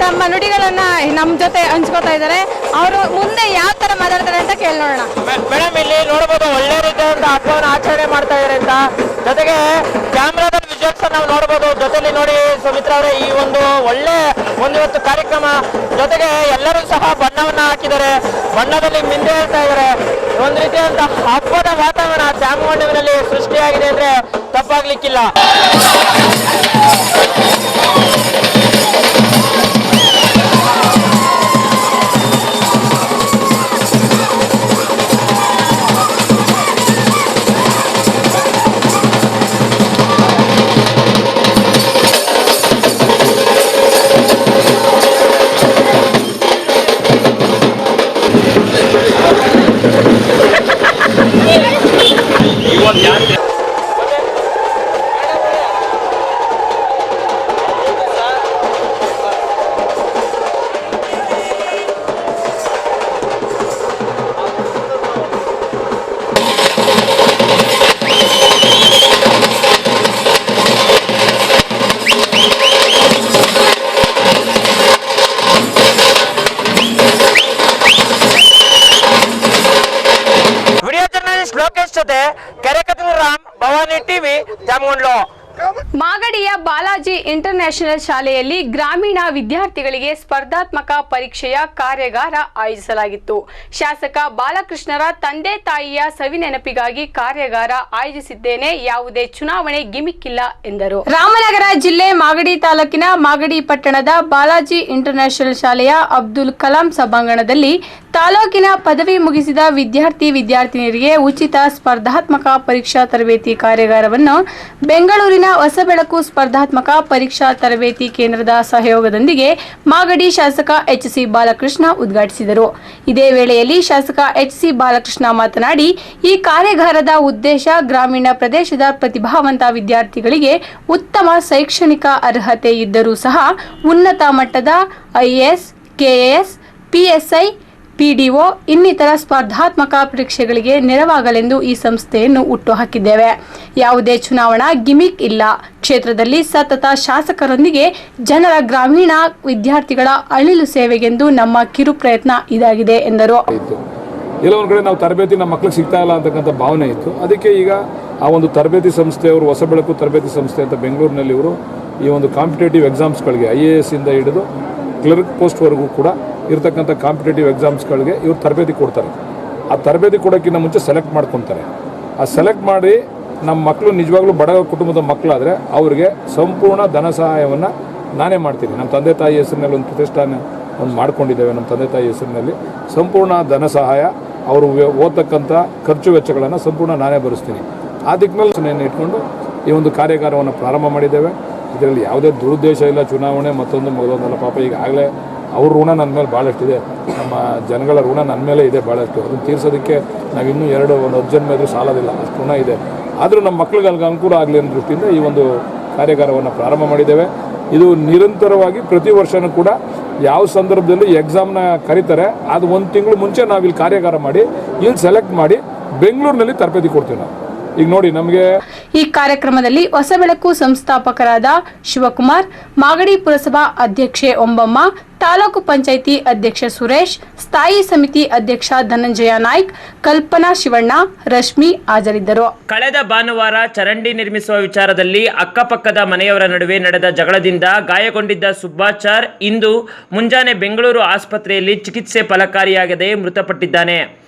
S1: ತಮ್ಮ ತಮ್ಮ ನುಡಿಗಳನ್ನ ನಮ್ಮ ಜೊತೆ ಹಂಚ್ಕೋತಾ ಇದ್ದಾರೆ. ಅವರು ಮುಂದೆ ಯಾವ ತರ ಮಾತಾಡ್ತಾರೆ ಅಂತ ಕೇಳಿ ನೋಡೋಣ.
S2: ಮೇಡಮ್, ಇಲ್ಲಿ ನೋಡಬಹುದು ಒಳ್ಳೆ ರೀತಿಯಾದಂತ ಹಬ್ಬವನ್ನು ಆಚರಣೆ ಮಾಡ್ತಾ ಇದ್ದಾರೆ ಅಂತ. ಜೊತೆಗೆ ಕ್ಯಾಮ್ರಾದಲ್ಲಿ ವಿಜುವಲ್ಸ್ ನಾವು ನೋಡಬಹುದು. ಜೊತೆಲಿ ನೋಡಿ ಸುಮಿತ್ರಾ ಅವರೇ, ಈ ಒಂದು ಒಳ್ಳೆ ಇವತ್ತು ಕಾರ್ಯಕ್ರಮ, ಜೊತೆಗೆ ಎಲ್ಲರೂ ಸಹ ಬಣ್ಣವನ್ನ ಹಾಕಿದ್ದಾರೆ, ಬಣ್ಣದಲ್ಲಿ ಮಿಂದೆ ಹೇಳ್ತಾ ಇದ್ದಾರೆ. ಒಂದು ರೀತಿಯಾದಂತ ಹಬ್ಬದ ವಾತಾವರಣ ತ್ಯಾಮಗೊಂಡವಿನಲ್ಲಿ ಸೃಷ್ಟಿಯಾಗಿದೆ ಅಂದ್ರೆ ತಪ್ಪಾಗ್ಲಿಕ್ಕಿಲ್ಲ. ಲೋಕೇಶ್ ಜೊತೆ ಕೆರೆಕತೂರು ರಾಮ್, ಭವಾನಿ ಟಿವಿ, ತ್ಯಾಮಗೊಂಡ್ಲು.
S1: ಮಾಗಡಿಯ ಬಾಲಾಜಿ ಇಂಟರ್ನ್ಯಾಷನಲ್ ಶಾಲೆಯಲ್ಲಿ ಗ್ರಾಮೀಣ ವಿದ್ಯಾರ್ಥಿಗಳಿಗೆ ಸ್ಪರ್ಧಾತ್ಮಕ ಪರೀಕ್ಷೆಯ ಕಾರ್ಯಾಗಾರ ಆಯೋಜಿಸಲಾಗಿತ್ತು. ಶಾಸಕ ಬಾಲಕೃಷ್ಣರ ತಂದೆ ತಾಯಿಯ ಸವಿನೆನಪಿಗಾಗಿ ಕಾರ್ಯಾಗಾರ ಆಯೋಜಿಸಿದ್ದೇನೆ, ಯಾವುದೇ ಚುನಾವಣೆ ಗಿಮಿಕ್ ಇಲ್ಲ ಎಂದರು. ರಾಮನಗರ ಜಿಲ್ಲೆ ಮಾಗಡಿ ತಾಲೂಕಿನ ಮಾಗಡಿ ಪಟ್ಟಣದ ಬಾಲಾಜಿ ಇಂಟರ್ನ್ಯಾಷನಲ್ ಶಾಲೆಯ ಅಬ್ದುಲ್ ಕಲಾಂ ಸಭಾಂಗಣದಲ್ಲಿ ತಾಲೂಕಿನ ಪದವಿ ಮುಗಿಸಿದ ವಿದ್ಯಾರ್ಥಿನಿಯರಿಗೆ ಉಚಿತ ಸ್ಪರ್ಧಾತ್ಮಕ ಪರೀಕ್ಷಾ ತರಬೇತಿ ಕಾರ್ಯಾಗಾರವನ್ನು ಬೆಂಗಳೂರಿನ ಹೊಸಬೆಳಕು ಸ್ಪರ್ಧಾತ್ಮಕ ಪರೀಕ್ಷಾ ತರಬೇತಿ ಕೇಂದ್ರದ ಸಹಯೋಗದೊಂದಿಗೆ ಮಾಗಡಿ ಶಾಸಕ ಎಚ್.ಸಿ. ಬಾಲಕೃಷ್ಣ ಉದ್ಘಾಟಿಸಿದರು. ಇದೇ ವೇಳೆಯಲ್ಲಿ ಶಾಸಕ ಎಚ್.ಸಿ. ಬಾಲಕೃಷ್ಣ ಮಾತನಾಡಿ, ಈ ಕಾರ್ಯಾಗಾರದ ಉದ್ದೇಶ ಗ್ರಾಮೀಣ ಪ್ರದೇಶದ ಪ್ರತಿಭಾವಂತ ವಿದ್ಯಾರ್ಥಿಗಳಿಗೆ ಉತ್ತಮ ಶೈಕ್ಷಣಿಕ ಅರ್ಹತೆ ಇದ್ದರೂ ಸಹ ಉನ್ನತ ಮಟ್ಟದ ಐಎಎಸ್, ಕೆಎಎಸ್, ಪಿಎಸ್ಐ, ಪಿಡಿಒ ಇನ್ನಿತರ ಸ್ಪರ್ಧಾತ್ಮಕ ಪರೀಕ್ಷೆಗಳಿಗೆ ನೆರವಾಗಲೆಂದು ಈ ಸಂಸ್ಥೆಯನ್ನು ಹುಟ್ಟುಹಾಕಿದ್ದೇವೆ. ಯಾವುದೇ ಚುನಾವಣಾ ಗಿಮಿಕ್ ಇಲ್ಲ. ಕ್ಷೇತ್ರದಲ್ಲಿ ಸತತ ಶಾಸಕರೊಂದಿಗೆ ಜನರ ಗ್ರಾಮೀಣ ವಿದ್ಯಾರ್ಥಿಗಳ ಅಳಿಲು ಸೇವೆಗೆಂದು ನಮ್ಮ ಕಿರು ಪ್ರಯತ್ನ ಇದಾಗಿದೆ ಎಂದರು.
S4: ಎಲ್ಲ ಒಂದು ಕಡೆ ನಾವು ತರಬೇತಿ ನಮ್ಮ ಮಕ್ಕಳಿಗೆ ಸಿಗ್ತಾ ಇಲ್ಲ ಅಂತಕ್ಕಂಥ ಭಾವನೆ ಇತ್ತು. ಅದಕ್ಕೆ ಈಗ ಆ ಒಂದು ತರಬೇತಿ ಸಂಸ್ಥೆಯವರು, ಹೊಸಬೆಳಕು ತರಬೇತಿ ಸಂಸ್ಥೆ ಅಂತ ಬೆಂಗಳೂರಿನಲ್ಲಿ ಇವರು ಈ ಒಂದು ಕಾಂಪಿಟೇಟಿವ್ ಎಕ್ಸಾಮ್ಸ್ಗಳಿಗೆ IAS ಇಂದ ಹಿಡಿದು ಕ್ಲರ್ಕ್ ಪೋಸ್ಟ್ವರೆಗೂ ಕೂಡ ಇರತಕ್ಕಂಥ ಕಾಂಪಿಟೇಟಿವ್ ಎಕ್ಸಾಮ್ಸ್ಗಳಿಗೆ ಇವರು ತರಬೇತಿ ಕೊಡ್ತಾರೆ. ಆ ತರಬೇತಿ ಕೊಡೋಕ್ಕಿಂತ ಮುಂಚೆ ಸೆಲೆಕ್ಟ್ ಮಾಡ್ಕೊತಾರೆ. ಆ ಸೆಲೆಕ್ಟ್ ಮಾಡಿ ನಮ್ಮ ಮಕ್ಕಳು ನಿಜವಾಗ್ಲೂ ಬಡ ಕುಟುಂಬದ ಮಕ್ಕಳಾದರೆ ಅವರಿಗೆ ಸಂಪೂರ್ಣ ಧನ ಸಹಾಯವನ್ನು ನಾನೇ ಮಾಡ್ತೀನಿ. ನಮ್ಮ ತಂದೆ ತಾಯಿ ಹೆಸರಿನಲ್ಲಿ ಒಂದು ಪ್ರತಿಷ್ಠಾನ ಮಾಡ್ಕೊಂಡಿದ್ದೇವೆ. ನಮ್ಮ ತಂದೆ ತಾಯಿ ಹೆಸರಿನಲ್ಲಿ ಸಂಪೂರ್ಣ ಧನ ಸಹಾಯ, ಅವರು ಓದ್ತಕ್ಕಂಥ ಖರ್ಚು ವೆಚ್ಚಗಳನ್ನು ಸಂಪೂರ್ಣ ನಾನೇ ಭರಿಸ್ತೀನಿ. ಆ ದಿಕ್ಕಿನಲ್ಲಿ ಇಟ್ಕೊಂಡು ಈ ಒಂದು ಕಾರ್ಯಾಗಾರವನ್ನು ಪ್ರಾರಂಭ ಮಾಡಿದ್ದೇವೆ. ಇದರಲ್ಲಿ ಯಾವುದೇ ದುರುದ್ದೇಶ ಇಲ್ಲ, ಚುನಾವಣೆ ಮತ್ತೊಂದು ಮಗದೊಂದಲ್ಲ. ಪಾಪ ಈಗಾಗಲೇ ಅವ್ರ ಋಣ ನನ್ನ ಮೇಲೆ ಭಾಳಷ್ಟಿದೆ, ನಮ್ಮ ಜನಗಳ ಋಣ ನನ್ನ ಮೇಲೆ ಇದೆ ಭಾಳಷ್ಟು. ಅದನ್ನು ತೀರ್ಸೋದಕ್ಕೆ ನಾವಿನ್ನೂ ಒಂದು 10 ಜನ್ಮ ಇದ್ರೂ ಸಾಲೋದಿಲ್ಲ, ಅಷ್ಟು ಋಣ ಇದೆ. ಆದರೂ ನಮ್ಮ ಮಕ್ಕಳಿಗೆ ಅಲ್ಲಿಗೆ ಅನುಕೂಲ ಆಗಲಿ ಅನ್ನೋ ದೃಷ್ಟಿಯಿಂದ ಈ ಒಂದು ಕಾರ್ಯಾಗಾರವನ್ನು ಪ್ರಾರಂಭ ಮಾಡಿದ್ದೇವೆ. ಇದು ನಿರಂತರವಾಗಿ ಪ್ರತಿ ವರ್ಷವೂ ಕೂಡ ಯಾವ ಸಂದರ್ಭದಲ್ಲಿ ಎಕ್ಸಾಮ್ನ ಕರೀತಾರೆ ಅದು 1 ತಿಂಗಳು ಮುಂಚೆ ನಾವಿಲ್ಲಿ ಕಾರ್ಯಾಗಾರ ಮಾಡಿ ಇಲ್ಲಿ ಸೆಲೆಕ್ಟ್ ಮಾಡಿ ಬೆಂಗಳೂರಿನಲ್ಲಿ ತರಬೇತಿ ಕೊಡ್ತೀವಿ ನಾವು. ಈಗ ನೋಡಿ ನಮಗೆ
S1: ಈ ಕಾರ್ಯಕ್ರಮದಲ್ಲಿ ಹೊಸಬೆಳಕು ಸಂಸ್ಥಾಪಕರಾದ ಶಿವಕುಮಾರ್, ಮಾಗಡಿ ಪುರಸಭಾ ಅಧ್ಯಕ್ಷೆ ಒಂಬಮ್ಮ, ತಾಲೂಕು ಪಂಚಾಯಿತಿ ಅಧ್ಯಕ್ಷ ಸುರೇಶ್, ಸ್ಥಾಯಿ ಸಮಿತಿ ಅಧ್ಯಕ್ಷ ಧನಂಜಯ ನಾಯ್ಕ್, ಕಲ್ಪನಾ ಶಿವಣ್ಣ, ರಶ್ಮಿ ಹಾಜರಿದ್ದರು.
S2: ಕಳೆದ ಭಾನುವಾರ ಚರಂಡಿ ನಿರ್ಮಿಸುವ ವಿಚಾರದಲ್ಲಿ ಅಕ್ಕಪಕ್ಕದ ಮನೆಯವರ ನಡುವೆ ನಡೆದ ಜಗಳದಿಂದ ಗಾಯಗೊಂಡಿದ್ದ ಸುಬ್ಬಾಚಾರ್ ಇಂದು ಮುಂಜಾನೆ ಬೆಂಗಳೂರು ಆಸ್ಪತ್ರೆಯಲ್ಲಿ ಚಿಕಿತ್ಸೆ ಫಲಕಾರಿಯಾಗದೆ ಮೃತಪಟ್ಟಿದ್ದಾನೆ.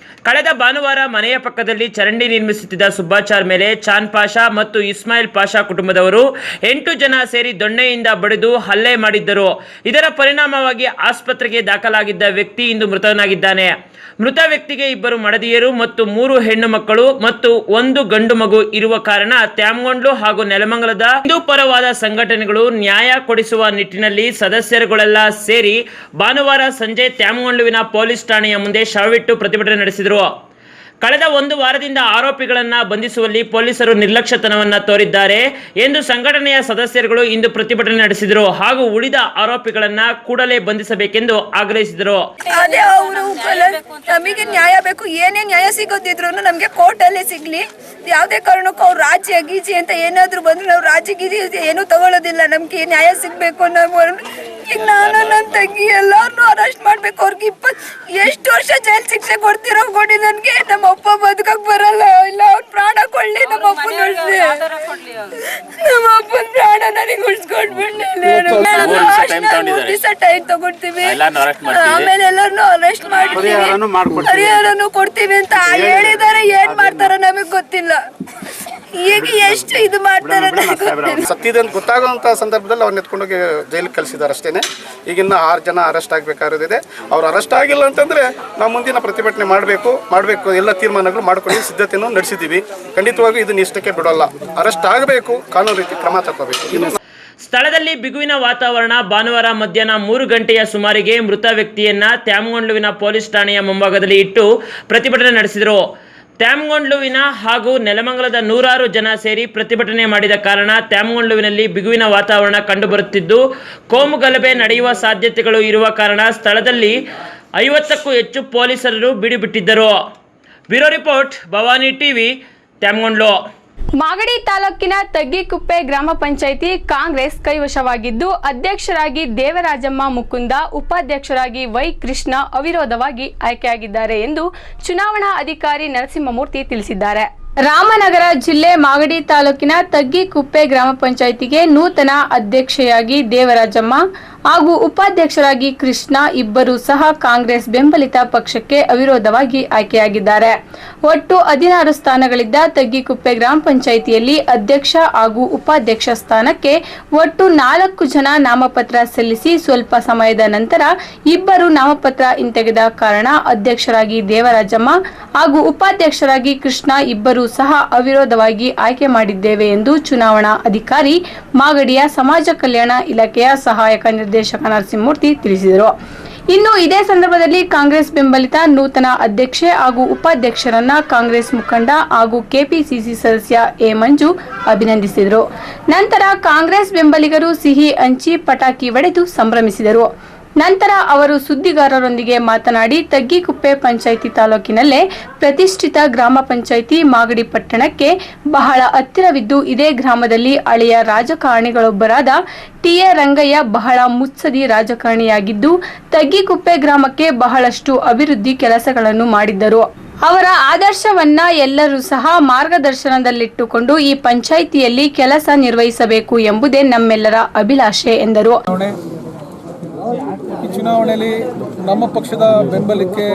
S2: ಕಳೆದ ಭಾನುವಾರ ಮನೆಯ ಪಕ್ಕದಲ್ಲಿ ಚರಂಡಿ ನಿರ್ಮಿಸುತ್ತಿದ್ದ ಸುಬ್ಬಾಚಾರ್ ಮೇಲೆ ಚಾನ್ ಪಾಷಾ ಮತ್ತು ಇಸ್ಮಾಯಿಲ್ ಪಾಷಾ ಕುಟುಂಬದವರು 8 ಜನ ಸೇರಿ ದೊಣ್ಣೆಯಿಂದ ಬಡಿದು ಹಲ್ಲೆ ಮಾಡಿದ್ದರು. ಇದರ ಪರಿಣಾಮವಾಗಿ ಆಸ್ಪತ್ರೆಗೆ ದಾಖಲಾಗಿದ್ದ ವ್ಯಕ್ತಿ ಇಂದು ಮೃತನಾಗಿದ್ದಾನೆ. ಮೃತ ವ್ಯಕ್ತಿಗೆ 2 ಮಡದಿಯರು ಮತ್ತು 3 ಹೆಣ್ಣು ಮಕ್ಕಳು ಮತ್ತು 1 ಗಂಡು ಮಗು ಇರುವ ಕಾರಣ ತ್ಯಾಮಗೊಂಡ್ಲು ಹಾಗೂ ನೆಲಮಂಗಲದ ಹಿಂದೂ ಪರವಾದ ಸಂಘಟನೆಗಳು ನ್ಯಾಯ ಕೊಡಿಸುವ ನಿಟ್ಟಿನಲ್ಲಿ ಸದಸ್ಯರುಗಳೆಲ್ಲ ಸೇರಿ ಭಾನುವಾರ ಸಂಜೆ ತ್ಯಾಮಗೊಂಡ್ಲುವಿನ ಪೊಲೀಸ್ ಠಾಣೆಯ ಮುಂದೆ ಶವವಿಟ್ಟು ಪ್ರತಿಭಟನೆ ನಡೆಸಿದರು. ಕಳೆದ 1 ವಾರದಿಂದ ಆರೋಪಿಗಳನ್ನು ಬಂಧಿಸುವಲ್ಲಿ ಪೊಲೀಸರು ನಿರ್ಲಕ್ಷ್ಯತನವನ್ನು ತೋರಿದ್ದಾರೆ ಎಂದು ಸಂಘಟನೆಯ ಸದಸ್ಯರುಗಳು ಇಂದು ಪ್ರತಿಭಟನೆ ನಡೆಸಿದರು ಹಾಗೂ ಉಳಿದ ಆರೋಪಿಗಳನ್ನು ಕೂಡಲೇ ಬಂಧಿಸಬೇಕೆಂದು ಆಗ್ರಹಿಸಿದರು.
S3: ಅದೇ ಅವರು ನಮಗೆ ನ್ಯಾಯ ಬೇಕು, ಏನೇ ನ್ಯಾಯ ಸಿಗೋದಿದ್ರು ನಮಗೆ ಕೋರ್ಟ್ ಅಲ್ಲೇ ಸಿಗ್ಲಿ. ಯಾವುದೇ ಕಾರಣಕ್ಕೂ ಅವ್ರು ರಾಜ್ಯ ಗೀಜಿ ಅಂತ ಏನಾದ್ರು ಬಂದ್ರೆ ನಾವು ರಾಜ್ಯ ಗೀಜಿ ಏನು ತಗೊಳ್ಳೋದಿಲ್ಲ. ನಮ್ಗೆ ನ್ಯಾಯ ಸಿಗ್ಬೇಕು. ನಾವು ಈಗ ನಾನು ನನ್ನ ತಂಗಿ ಎಲ್ಲಾರನ್ನೂ ಅರೆಸ್ಟ್ ಮಾಡ್ಬೇಕು. ಅವ್ರಿಗೆ ಎಷ್ಟು ವರ್ಷ ಜೈಲ್ ಶಿಕ್ಷೆ ಕೊಡಿ ನನ್ಗೆ. ನಮ್ಮ ಅಪ್ಪ ಬದುಕಕ್ ಬರಲ್ಲ, ಇಲ್ಲ ಅವ್ನ ಪ್ರಾಣ ಕೊಳ್ಳಿ, ನಮ್ಮ ಅಪ್ಪನ ಉಳಿಸಿ, ನಮ್ಮ ಅಪ್ಪನ ಪ್ರಾಣ ನನಗೆ ಉಳಿಸ್ಕೊಡ್ಬಿಡ್ಲಿ. 3 ದಿವಸ ಟೈಮ್ ತಗೊಳ್ತೀವಿ, ಆಮೇಲೆ ಎಲ್ಲರನ್ನೂ ಅರೆಸ್ಟ್ ಮಾಡ್ತೀವಿ, ಪರಿಹಾರನೂ ಕೊಡ್ತೀವಿ ಅಂತ ಹೇಳಿದಾರೆ. ಏನ್ ಮಾಡ್ತಾರ ನಮಗ್ ಗೊತ್ತಿಲ್ಲ. ಈಗ ಎಷ್ಟು ಇದು ಮಾಡ್ತಾರೆ
S7: ಸತ್ತಿದೆ ಅಂತ ಗೊತ್ತಾಗುವಂಥ ಸಂದರ್ಭದಲ್ಲಿ ಅವ್ರನ್ನ ಎತ್ಕೊಂಡೋಗಿ ಜೈಲಿಗೆ ಕಳಿಸಿದ್ದಾರೆ ಅಷ್ಟೇ. ಈಗಿನ್ನ 6 ಜನ ಅರೆಸ್ಟ್ ಆಗಬೇಕಾಗಿರೋದಿದೆ. ಅವ್ರು ಅರೆಸ್ಟ್ ಆಗಿಲ್ಲ ಅಂತಂದರೆ ನಾವು ಮುಂದಿನ ಪ್ರತಿಭಟನೆ ಮಾಡಬೇಕು ಎಲ್ಲ ತೀರ್ಮಾನಗಳು ಮಾಡ್ಕೊಂಡು ಸಿದ್ಧತೆಯನ್ನು ನಡೆಸಿದ್ದೀವಿ. ಖಂಡಿತವಾಗಿ ಇದನ್ನ ಇಷ್ಟಕ್ಕೆ ಬಿಡೋಲ್ಲ. ಅರೆಸ್ಟ್ ಆಗಬೇಕು, ಕಾನೂನು ರೀತಿ ಕ್ರಮ ತಗೋಬೇಕು.
S2: ಸ್ಥಳದಲ್ಲಿ ಬಿಗುವಿನ ವಾತಾವರಣ. ಭಾನುವಾರ ಮಧ್ಯಾಹ್ನ 3 ಗಂಟೆಯ ಸುಮಾರಿಗೆ ಮೃತ ವ್ಯಕ್ತಿಯನ್ನ ತ್ಯಾಮಗೊಂಡ್ಲುವಿನ ಪೊಲೀಸ್ ಠಾಣೆಯ ಮುಂಭಾಗದಲ್ಲಿ ಇಟ್ಟು ಪ್ರತಿಭಟನೆ ನಡೆಸಿದರು. ತ್ಯಾಮಗೊಂಡ್ಲುವಿನ ಹಾಗೂ ನೆಲಮಂಗಲದ ನೂರಾರು ಜನ ಸೇರಿ ಪ್ರತಿಭಟನೆ ಮಾಡಿದ ಕಾರಣ ತ್ಯಾಮಗೊಂಡ್ಲುವಿನಲ್ಲಿ ಬಿಗುವಿನ ವಾತಾವರಣ ಕಂಡುಬರುತ್ತಿದ್ದು, ಕೋಮು ಗಲಭೆ ನಡೆಯುವ ಸಾಧ್ಯತೆಗಳು ಇರುವ ಕಾರಣ ಸ್ಥಳದಲ್ಲಿ 50ಕ್ಕೂ ಹೆಚ್ಚು ಪೊಲೀಸರು ಬಿಡಿಬಿಟ್ಟಿದ್ದರು. Bureau report, Bhavani TV, Tyamagondlu.
S1: Magadi ತಾಲೂಕಿನ ತಗ್ಗಿಕುಪ್ಪೆ ಗ್ರಾಮ ಪಂಚಾಯಿತಿ ಕಾಂಗ್ರೆಸ್ ಕೈವಶವಾಗಿದ್ದು, ಅಧ್ಯಕ್ಷರಾಗಿ ದೇವರಾಜಮ್ಮ ಮುಕುಂದ, ಉಪಾಧ್ಯಕ್ಷರಾಗಿ ವೈ ಕೃಷ್ಣ ಅವಿರೋಧವಾಗಿ ಆಯ್ಕೆಯಾಗಿದ್ದಾರೆ ಎಂದು ಚುನಾವಣಾ ಅಧಿಕಾರಿ ನರಸಿಂಹಮೂರ್ತಿ ತಿಳಿಸಿದ್ದಾರೆ. ರಾಮನಗರ ಜಿಲ್ಲೆ ಮಾಗಡಿ ತಾಲೂಕಿನ ತಗ್ಗಿಕುಪ್ಪೆ ಗ್ರಾಮ ಪಂಚಾಯಿತಿಗೆ ನೂತನ ಅಧ್ಯಕ್ಷೆಯಾಗಿ ದೇವರಾಜಮ್ಮ ಹಾಗೂ ಉಪಾಧ್ಯಕ್ಷರಾಗಿ ಕೃಷ್ಣ ಇಬ್ಬರು ಸಹ ಕಾಂಗ್ರೆಸ್ ಬೆಂಬಲಿತ ಪಕ್ಷಕ್ಕೆ ಅವಿರೋಧವಾಗಿ ಆಯ್ಕೆಯಾಗಿದ್ದಾರೆ. ಒಟ್ಟು 16 ಸ್ಥಾನಗಳಿದ್ದ ತಗ್ಗಿಕುಪ್ಪೆ ಗ್ರಾಮ ಪಂಚಾಯಿತಿಯಲ್ಲಿ ಅಧ್ಯಕ್ಷ ಹಾಗೂ ಉಪಾಧ್ಯಕ್ಷ ಸ್ಥಾನಕ್ಕೆ ಒಟ್ಟು 4 ಜನ ನಾಮಪತ್ರ ಸಲ್ಲಿಸಿ ಸ್ವಲ್ಪ ಸಮಯದ ನಂತರ ಇಬ್ಬರು ನಾಮಪತ್ರ ಹಿಂತೆಗೆದ ಕಾರಣ ಅಧ್ಯಕ್ಷರಾಗಿ ದೇವರಾಜಮ್ಮ ಹಾಗೂ ಉಪಾಧ್ಯಕ್ಷರಾಗಿ ಕೃಷ್ಣ ಇಬ್ಬರು ಸಹ ಅವಿರೋಧವಾಗಿ ಆಯ್ಕೆ ಮಾಡಿದ್ದೇವೆ ಎಂದು ಚುನಾವಣಾ ಅಧಿಕಾರಿ ಮಾಗಡಿಯ ಸಮಾಜ ಕಲ್ಯಾಣ ಇಲಾಖೆಯ ಸಹಾಯಕ ನಿರ್ದೇಶಕ ನರಸಿಂಹಮೂರ್ತಿ ತಿಳಿಸಿದರು. ಇನ್ನು ಇದೇ ಸಂದರ್ಭದಲ್ಲಿ ಕಾಂಗ್ರೆಸ್ ಬೆಂಬಲಿತ ನೂತನ ಅಧ್ಯಕ್ಷೆ ಹಾಗೂ ಉಪಾಧ್ಯಕ್ಷರನ್ನ ಕಾಂಗ್ರೆಸ್ ಮುಖಂಡ ಹಾಗೂ ಕೆಪಿಸಿಸಿ ಸದಸ್ಯ ಎ ಮಂಜು ಅಭಿನಂದಿಸಿದರು. ನಂತರ ಕಾಂಗ್ರೆಸ್ ಬೆಂಬಲಿಗರು ಸಿಹಿ ಹಂಚಿ ಪಟಾಕಿ ಹೊಡೆದು ಸಂಭ್ರಮಿಸಿದರು. ನಂತರ ಅವರು ಸುದ್ದಿಗಾರರೊಂದಿಗೆ ಮಾತನಾಡಿ, ತಗ್ಗಿಕುಪ್ಪೆ ಪಂಚಾಯಿತಿ ತಾಲೂಕಿನಲ್ಲೇ ಪ್ರತಿಷ್ಠಿತ ಗ್ರಾಮ ಪಂಚಾಯಿತಿ ಮಾಗಡಿ ಪಟ್ಟಣಕ್ಕೆ ಬಹಳ ಹತ್ತಿರವಿದ್ದು, ಇದೇ ಗ್ರಾಮದಲ್ಲಿ ಹಳೆಯ ರಾಜಕಾರಣಿಗಳೊಬ್ಬರಾದ ಟಿ.ಎ. ರಂಗಯ್ಯ ಬಹಳ ಮುತ್ಸದಿ ರಾಜಕಾರಣಿಯಾಗಿದ್ದು, ತಗ್ಗಿಕುಪ್ಪೆ ಗ್ರಾಮಕ್ಕೆ ಬಹಳಷ್ಟು ಅಭಿವೃದ್ಧಿ ಕೆಲಸಗಳನ್ನು ಮಾಡಿದ್ದರು. ಅವರ ಆದರ್ಶವನ್ನ ಎಲ್ಲರೂ ಸಹ ಮಾರ್ಗದರ್ಶನದಲ್ಲಿಟ್ಟುಕೊಂಡು ಈ ಪಂಚಾಯಿತಿಯಲ್ಲಿ ಕೆಲಸ ನಿರ್ವಹಿಸಬೇಕು ಎಂಬುದೇ ನಮ್ಮೆಲ್ಲರ ಅಭಿಲಾಷೆ ಎಂದರು.
S8: ಈ ಚುನಾವಣೆಯಲ್ಲಿ ನಮ್ಮ ಪಕ್ಷದ ಬೆಂಬಲಕ್ಕೆ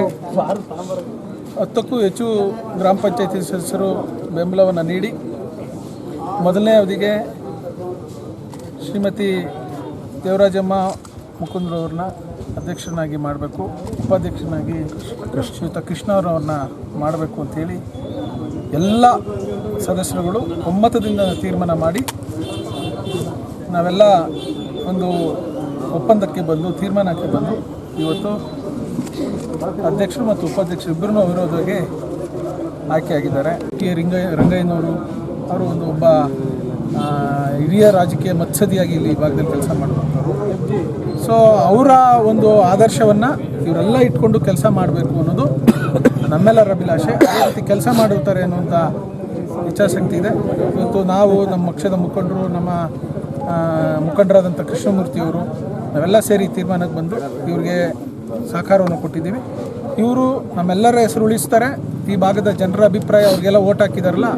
S8: 10ಕ್ಕೂ ಹೆಚ್ಚು ಗ್ರಾಮ ಪಂಚಾಯತಿ ಸದಸ್ಯರು ಬೆಂಬಲವನ್ನು ನೀಡಿ ಮೊದಲನೇ ಅವಧಿಗೆ ಶ್ರೀಮತಿ ದೇವರಾಜಮ್ಮ ಮುಕುಂದ್ರವ್ರನ್ನ ಅಧ್ಯಕ್ಷರನ್ನಾಗಿ ಮಾಡಬೇಕು, ಉಪಾಧ್ಯಕ್ಷನಾಗಿ ಶ್ರೀಯುತ ಕೃಷ್ಣ ಅವರನ್ನ ಮಾಡಬೇಕು ಅಂಥೇಳಿ ಎಲ್ಲ ಸದಸ್ಯರುಗಳು ಒಮ್ಮತದಿಂದ ತೀರ್ಮಾನ ಮಾಡಿ ನಾವೆಲ್ಲ ಒಂದು ಒಪ್ಪಂದಕ್ಕೆ ಬಂದು ತೀರ್ಮಾನಕ್ಕೆ ಬಂದು ಇವತ್ತು ಅಧ್ಯಕ್ಷರು ಮತ್ತು ಉಪಾಧ್ಯಕ್ಷರು ಇಬ್ಬರೂ ಅವಿರೋಧವಾಗಿ ಆಯ್ಕೆಯಾಗಿದ್ದಾರೆ. ಟಿ.ಎ. ರಂಗಯ್ಯನವರು ಅವರು ಒಬ್ಬ ಹಿರಿಯ ರಾಜಕೀಯ ಮತ್ಸದಿಯಾಗಿ ಇಲ್ಲಿ ಈ ಭಾಗದಲ್ಲಿ ಕೆಲಸ ಮಾಡುವಂಥವ್ರು. ಸೊ ಅವರ ಒಂದು ಆದರ್ಶವನ್ನು ಇವರೆಲ್ಲ ಇಟ್ಕೊಂಡು ಕೆಲಸ ಮಾಡಬೇಕು ಅನ್ನೋದು ನಮ್ಮೆಲ್ಲರ ಅಭಿಲಾಷೆ. ಅದೇ ರೀತಿ ಕೆಲಸ ಮಾಡುತ್ತಾರೆ ಅನ್ನುವಂಥ ಇಚ್ಛಾಶಕ್ತಿ ಇದೆ. ಇವತ್ತು ನಾವು ನಮ್ಮ ಪಕ್ಷದ ಮುಖಂಡರು, ನಮ್ಮ ಮುಖಂಡರಾದಂಥ ಕೃಷ್ಣಮೂರ್ತಿಯವರು ನಾವೆಲ್ಲ ಸೇರಿ ತೀರ್ಮಾನಕ್ಕೆ ಬಂದು ಇವ್ರಿಗೆ ಸಹಕಾರವನ್ನು ಕೊಟ್ಟಿದ್ದೀವಿ. ಇವರು ನಮ್ಮೆಲ್ಲರ ಹೆಸರು ಉಳಿಸ್ತಾರೆ. ಈ ಭಾಗದ ಜನರ ಅಭಿಪ್ರಾಯ, ಅವ್ರಿಗೆಲ್ಲ ಓಟ್ ಹಾಕಿದಾರಲ್ಲ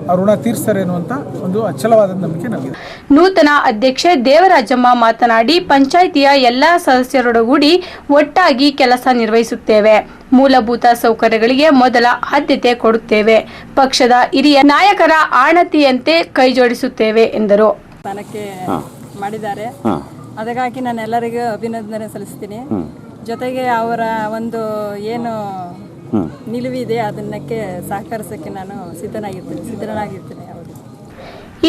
S8: ಅವ್ರ ಋಣ ತೀರಿಸ್ತಾರೆ ಅನ್ನುವಂಥ ಒಂದು ಅಚಲವಾದ ನಂಬಿಕೆ ನಮಗಿದೆ.
S1: ನೂತನ ಅಧ್ಯಕ್ಷೆ ದೇವರಾಜಮ್ಮ ಮಾತನಾಡಿ, ಪಂಚಾಯಿತಿಯ ಎಲ್ಲಾ ಸದಸ್ಯರೊಡಗೂಡಿ ಒಟ್ಟಾಗಿ ಕೆಲಸ ನಿರ್ವಹಿಸುತ್ತೇವೆ. ಮೂಲಭೂತ ಸೌಕರ್ಯಗಳಿಗೆ ಮೊದಲ ಆದ್ಯತೆ ಕೊಡುತ್ತೇವೆ. ಪಕ್ಷದ ಹಿರಿಯ ನಾಯಕರ ಆಣತಿಯಂತೆ ಕೈಜೋಡಿಸುತ್ತೇವೆ ಎಂದರು.
S9: ಮಾಡಿದ್ದಾರೆ, ಅದಕ್ಕಾಗಿ ನಾನು ಎಲ್ಲರಿಗೂ ಅಭಿನಂದನೆ ಸಲ್ಲಿಸ್ತೀನಿ. ಜೊತೆಗೆ ಅವರ ಒಂದು ಏನು ನಿಲುವಿದೆ ಅದನ್ನಕ್ಕೆ ಸಹಕರಿಸಕ್ಕೆ ನಾನು ಸಿದ್ಧನಾಗಿರ್ತೀನಿ.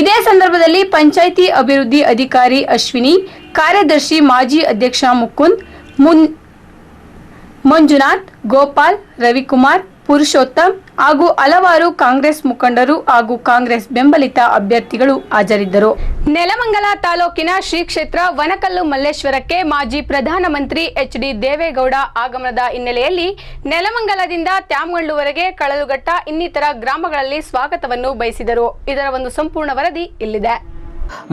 S1: ಇದೇ ಸಂದರ್ಭದಲ್ಲಿ ಪಂಚಾಯಿತಿ ಅಭಿವೃದ್ಧಿ ಅಧಿಕಾರಿ ಅಶ್ವಿನಿ, ಕಾರ್ಯದರ್ಶಿ ಮಾಜಿ ಅಧ್ಯಕ್ಷ ಮುಕುಂದ್, ಮಂಜುನಾಥ್, ಗೋಪಾಲ್, ರವಿಕುಮಾರ್, ಪುರುಷೋತ್ತಮ್ ಹಾಗೂ ಹಲವಾರು ಕಾಂಗ್ರೆಸ್ ಮುಖಂಡರು ಹಾಗೂ ಕಾಂಗ್ರೆಸ್ ಬೆಂಬಲಿತ ಅಭ್ಯರ್ಥಿಗಳು ಹಾಜರಿದ್ದರು. ನೆಲಮಂಗಲ ತಾಲೂಕಿನ ಶ್ರೀ ಕ್ಷೇತ್ರ ವನಕಲ್ಲು ಮಲ್ಲೇಶ್ವರಕ್ಕೆ ಮಾಜಿ ಪ್ರಧಾನಮಂತ್ರಿ ಎಚ್.ಡಿ. ದೇವೇಗೌಡ ಆಗಮನದ ಹಿನ್ನೆಲೆಯಲ್ಲಿ ನೆಲಮಂಗಲದಿಂದ ತ್ಯಾಮಗೊಂಡ್ಲುವರೆಗೆ ಕಳಲುಘಟ್ಟ ಇನ್ನಿತರ ಗ್ರಾಮಗಳಲ್ಲಿ ಸ್ವಾಗತವನ್ನು ಬಯಸಿದರು. ಇದರ ಒಂದು ಸಂಪೂರ್ಣ ವರದಿ ಇಲ್ಲಿದೆ.